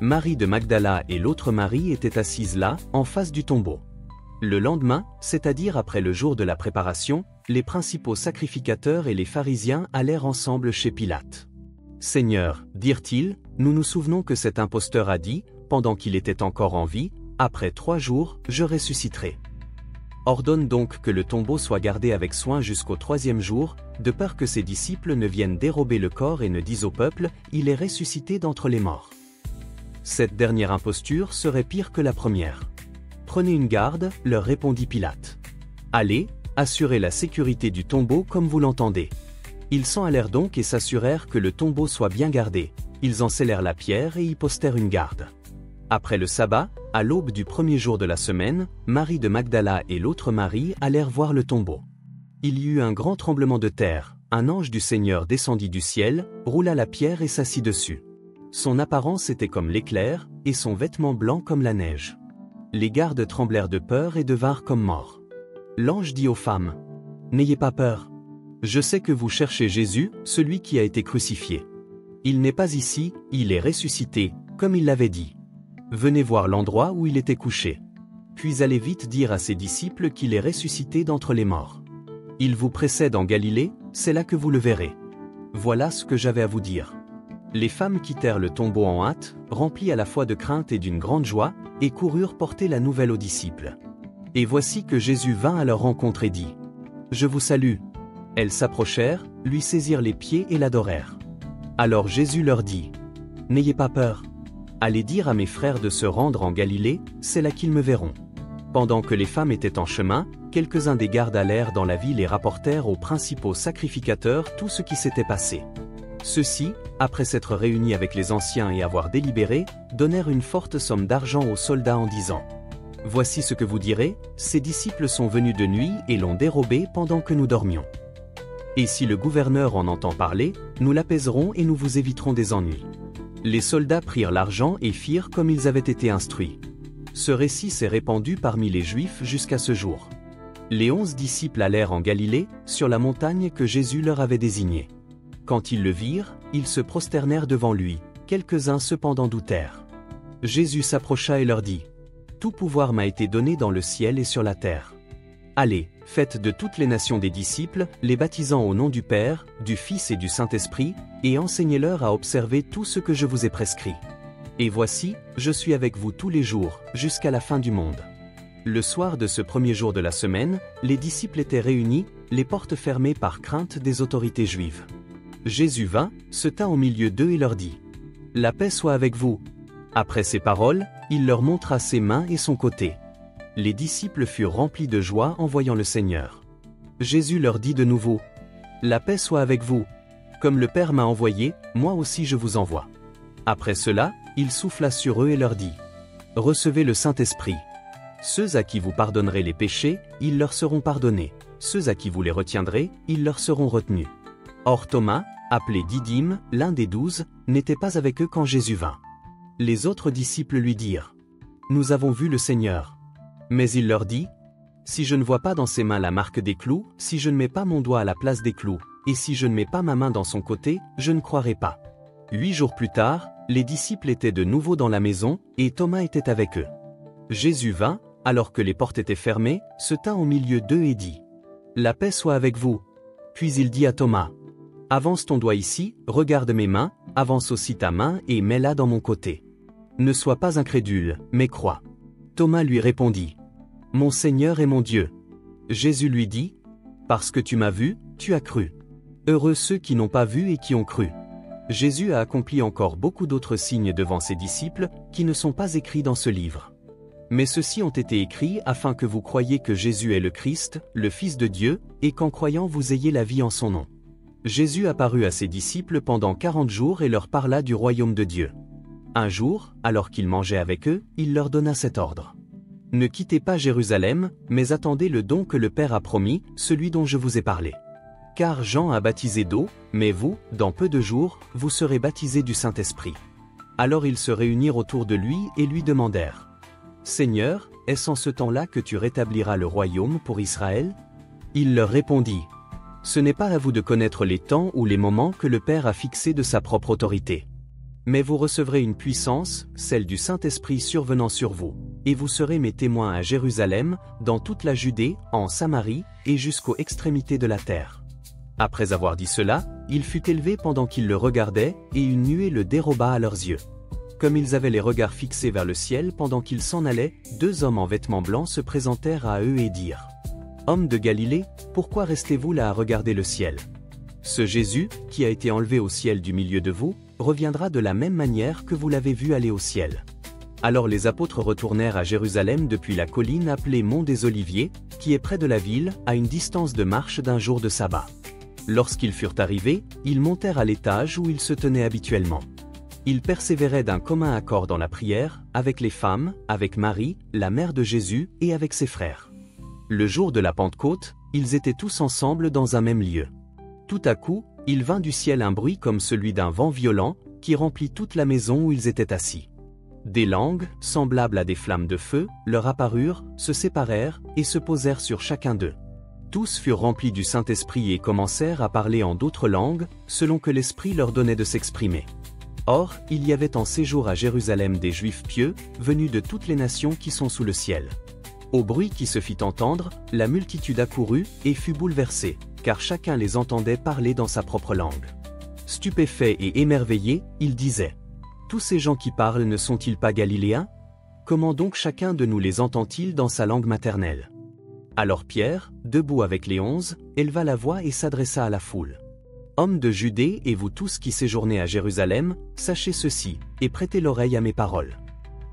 Marie de Magdala et l'autre Marie étaient assises là, en face du tombeau. Le lendemain, c'est-à-dire après le jour de la préparation, les principaux sacrificateurs et les pharisiens allèrent ensemble chez Pilate. « Seigneur, dirent-ils, nous nous souvenons que cet imposteur a dit, pendant qu'il était encore en vie, après 3 jours, je ressusciterai. Ordonne donc que le tombeau soit gardé avec soin jusqu'au 3e jour, de peur que ses disciples ne viennent dérober le corps et ne disent au peuple, il est ressuscité d'entre les morts. Cette dernière imposture serait pire que la première. Prenez une garde, leur répondit Pilate. Allez, assurez la sécurité du tombeau comme vous l'entendez. Ils s'en allèrent donc et s'assurèrent que le tombeau soit bien gardé. Ils en scellèrent la pierre et y postèrent une garde. Après le sabbat, à l'aube du 1er jour de la semaine, Marie de Magdala et l'autre Marie allèrent voir le tombeau. Il y eut un grand tremblement de terre, un ange du Seigneur descendit du ciel, roula la pierre et s'assit dessus. Son apparence était comme l'éclair, et son vêtement blanc comme la neige. Les gardes tremblèrent de peur et devinrent comme morts. L'ange dit aux femmes, « N'ayez pas peur. Je sais que vous cherchez Jésus, celui qui a été crucifié. Il n'est pas ici, il est ressuscité, comme il l'avait dit. Venez voir l'endroit où il était couché. Puis allez vite dire à ses disciples qu'il est ressuscité d'entre les morts. Il vous précède en Galilée, c'est là que vous le verrez. Voilà ce que j'avais à vous dire. » Les femmes quittèrent le tombeau en hâte, remplies à la fois de crainte et d'une grande joie, et coururent porter la nouvelle aux disciples. Et voici que Jésus vint à leur rencontre et dit, « Je vous salue. » Elles s'approchèrent, lui saisirent les pieds et l'adorèrent. Alors Jésus leur dit, « N'ayez pas peur. Allez dire à mes frères de se rendre en Galilée, c'est là qu'ils me verront. » Pendant que les femmes étaient en chemin, quelques-uns des gardes allèrent dans la ville et rapportèrent aux principaux sacrificateurs tout ce qui s'était passé. Ceux-ci, après s'être réunis avec les anciens et avoir délibéré, donnèrent une forte somme d'argent aux soldats en disant, « Voici ce que vous direz, ces disciples sont venus de nuit et l'ont dérobé pendant que nous dormions. Et si le gouverneur en entend parler, nous l'apaiserons et nous vous éviterons des ennuis. » Les soldats prirent l'argent et firent comme ils avaient été instruits. Ce récit s'est répandu parmi les Juifs jusqu'à ce jour. Les 11 disciples allèrent en Galilée, sur la montagne que Jésus leur avait désignée. Quand ils le virent, ils se prosternèrent devant lui, quelques-uns cependant doutèrent. Jésus s'approcha et leur dit, « Tout pouvoir m'a été donné dans le ciel et sur la terre. Allez, faites de toutes les nations des disciples, les baptisant au nom du Père, du Fils et du Saint-Esprit, et enseignez-leur à observer tout ce que je vous ai prescrit. Et voici, je suis avec vous tous les jours, jusqu'à la fin du monde. » Le soir de ce 1er jour de la semaine, les disciples étaient réunis, les portes fermées par crainte des autorités juives. Jésus vint, se tint au milieu d'eux et leur dit, « La paix soit avec vous. » Après ces paroles, il leur montra ses mains et son côté. Les disciples furent remplis de joie en voyant le Seigneur. Jésus leur dit de nouveau, « La paix soit avec vous. Comme le Père m'a envoyé, moi aussi je vous envoie. » Après cela, il souffla sur eux et leur dit, « Recevez le Saint-Esprit. Ceux à qui vous pardonnerez les péchés, ils leur seront pardonnés. Ceux à qui vous les retiendrez, ils leur seront retenus. » Or Thomas, appelé Didyme, l'un des 12, n'était pas avec eux quand Jésus vint. Les autres disciples lui dirent, « Nous avons vu le Seigneur. » Mais il leur dit, « Si je ne vois pas dans ses mains la marque des clous, si je ne mets pas mon doigt à la place des clous, et si je ne mets pas ma main dans son côté, je ne croirai pas. » 8 jours plus tard, les disciples étaient de nouveau dans la maison, et Thomas était avec eux. Jésus vint, alors que les portes étaient fermées, se tint au milieu d'eux et dit, « La paix soit avec vous. » Puis il dit à Thomas, « Avance ton doigt ici, regarde mes mains, avance aussi ta main et mets-la dans mon côté. Ne sois pas incrédule, mais crois. » Thomas lui répondit, « Mon Seigneur et mon Dieu. » Jésus lui dit, « Parce que tu m'as vu, tu as cru. Heureux ceux qui n'ont pas vu et qui ont cru. » Jésus a accompli encore beaucoup d'autres signes devant ses disciples, qui ne sont pas écrits dans ce livre. Mais ceux-ci ont été écrits afin que vous croyiez que Jésus est le Christ, le Fils de Dieu, et qu'en croyant vous ayez la vie en son nom. Jésus apparut à ses disciples pendant 40 jours et leur parla du royaume de Dieu. Un jour, alors qu'il mangeait avec eux, il leur donna cet ordre. Ne quittez pas Jérusalem, mais attendez le don que le Père a promis, celui dont je vous ai parlé. Car Jean a baptisé d'eau, mais vous, dans peu de jours, vous serez baptisés du Saint-Esprit. Alors ils se réunirent autour de lui et lui demandèrent : Seigneur, est-ce en ce temps-là que tu rétabliras le royaume pour Israël ? Il leur répondit : Ce n'est pas à vous de connaître les temps ou les moments que le Père a fixés de sa propre autorité. Mais vous recevrez une puissance, celle du Saint-Esprit survenant sur vous, et vous serez mes témoins à Jérusalem, dans toute la Judée, en Samarie, et jusqu'aux extrémités de la terre. Après avoir dit cela, il fut élevé pendant qu'ils le regardaient, et une nuée le déroba à leurs yeux. Comme ils avaient les regards fixés vers le ciel pendant qu'ils s'en allaient, 2 hommes en vêtements blancs se présentèrent à eux et dirent : Hommes de Galilée, pourquoi restez-vous là à regarder le ciel ? Ce Jésus, qui a été enlevé au ciel du milieu de vous, reviendra de la même manière que vous l'avez vu aller au ciel. Alors les apôtres retournèrent à Jérusalem depuis la colline appelée Mont des Oliviers, qui est près de la ville, à une distance de marche d'un jour de sabbat. Lorsqu'ils furent arrivés, ils montèrent à l'étage où ils se tenaient habituellement. Ils persévéraient d'un commun accord dans la prière, avec les femmes, avec Marie, la mère de Jésus, et avec ses frères. Le jour de la Pentecôte, ils étaient tous ensemble dans un même lieu. Tout à coup, il vint du ciel un bruit comme celui d'un vent violent, qui remplit toute la maison où ils étaient assis. Des langues, semblables à des flammes de feu, leur apparurent, se séparèrent, et se posèrent sur chacun d'eux. Tous furent remplis du Saint-Esprit et commencèrent à parler en d'autres langues, selon que l'Esprit leur donnait de s'exprimer. Or, il y avait en séjour à Jérusalem des Juifs pieux, venus de toutes les nations qui sont sous le ciel. Au bruit qui se fit entendre, la multitude accourut, et fut bouleversée, car chacun les entendait parler dans sa propre langue. Stupéfaits et émerveillés, ils disaient : Tous ces gens qui parlent ne sont-ils pas galiléens ? Comment donc chacun de nous les entend-il dans sa langue maternelle ? Alors Pierre, debout avec les 11, éleva la voix et s'adressa à la foule. Hommes de Judée et vous tous qui séjournez à Jérusalem, sachez ceci, et prêtez l'oreille à mes paroles.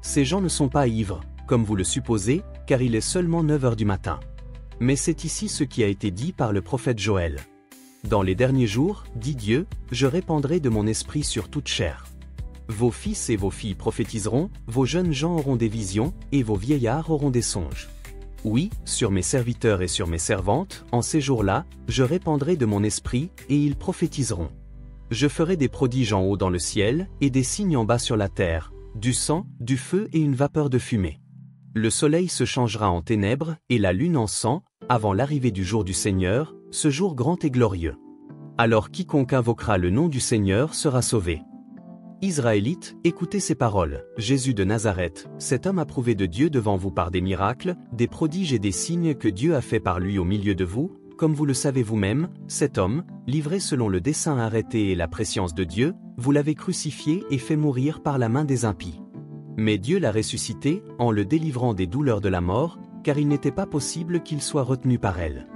Ces gens ne sont pas ivres, comme vous le supposez, car il est seulement 9 heures du matin. Mais c'est ici ce qui a été dit par le prophète Joël. Dans les derniers jours, dit Dieu, je répandrai de mon esprit sur toute chair. Vos fils et vos filles prophétiseront, vos jeunes gens auront des visions, et vos vieillards auront des songes. Oui, sur mes serviteurs et sur mes servantes, en ces jours-là, je répandrai de mon esprit, et ils prophétiseront. Je ferai des prodiges en haut dans le ciel, et des signes en bas sur la terre, du sang, du feu et une vapeur de fumée. Le soleil se changera en ténèbres, et la lune en sang, avant l'arrivée du jour du Seigneur, ce jour grand et glorieux. Alors quiconque invoquera le nom du Seigneur sera sauvé. Israélites, écoutez ces paroles. Jésus de Nazareth, cet homme approuvé de Dieu devant vous par des miracles, des prodiges et des signes que Dieu a fait par lui au milieu de vous, comme vous le savez vous-même, cet homme, livré selon le dessein arrêté et la prescience de Dieu, vous l'avez crucifié et fait mourir par la main des impies. Mais Dieu l'a ressuscité, en le délivrant des douleurs de la mort, car il n'était pas possible qu'il soit retenu par elle.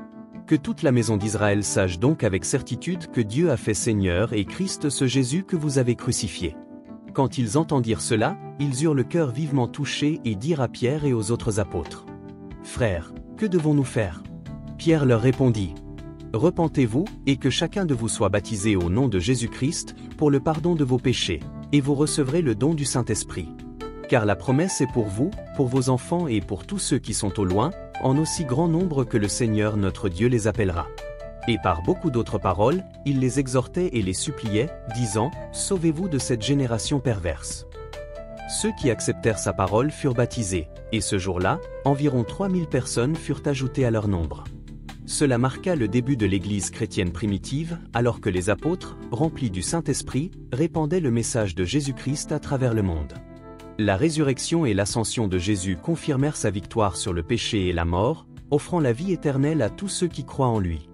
Que toute la maison d'Israël sache donc avec certitude que Dieu a fait Seigneur et Christ ce Jésus que vous avez crucifié. Quand ils entendirent cela, ils eurent le cœur vivement touché et dirent à Pierre et aux autres apôtres : Frères, que devons-nous faire ? Pierre leur répondit : Repentez-vous, et que chacun de vous soit baptisé au nom de Jésus-Christ, pour le pardon de vos péchés, et vous recevrez le don du Saint-Esprit. Car la promesse est pour vous, pour vos enfants et pour tous ceux qui sont au loin, en aussi grand nombre que le Seigneur notre Dieu les appellera. Et par beaucoup d'autres paroles, il les exhortait et les suppliait, disant : Sauvez-vous de cette génération perverse. Ceux qui acceptèrent sa parole furent baptisés, et ce jour-là, environ 3000 personnes furent ajoutées à leur nombre. Cela marqua le début de l'Église chrétienne primitive, alors que les apôtres, remplis du Saint-Esprit, répandaient le message de Jésus-Christ à travers le monde. La résurrection et l'ascension de Jésus confirmèrent sa victoire sur le péché et la mort, offrant la vie éternelle à tous ceux qui croient en lui.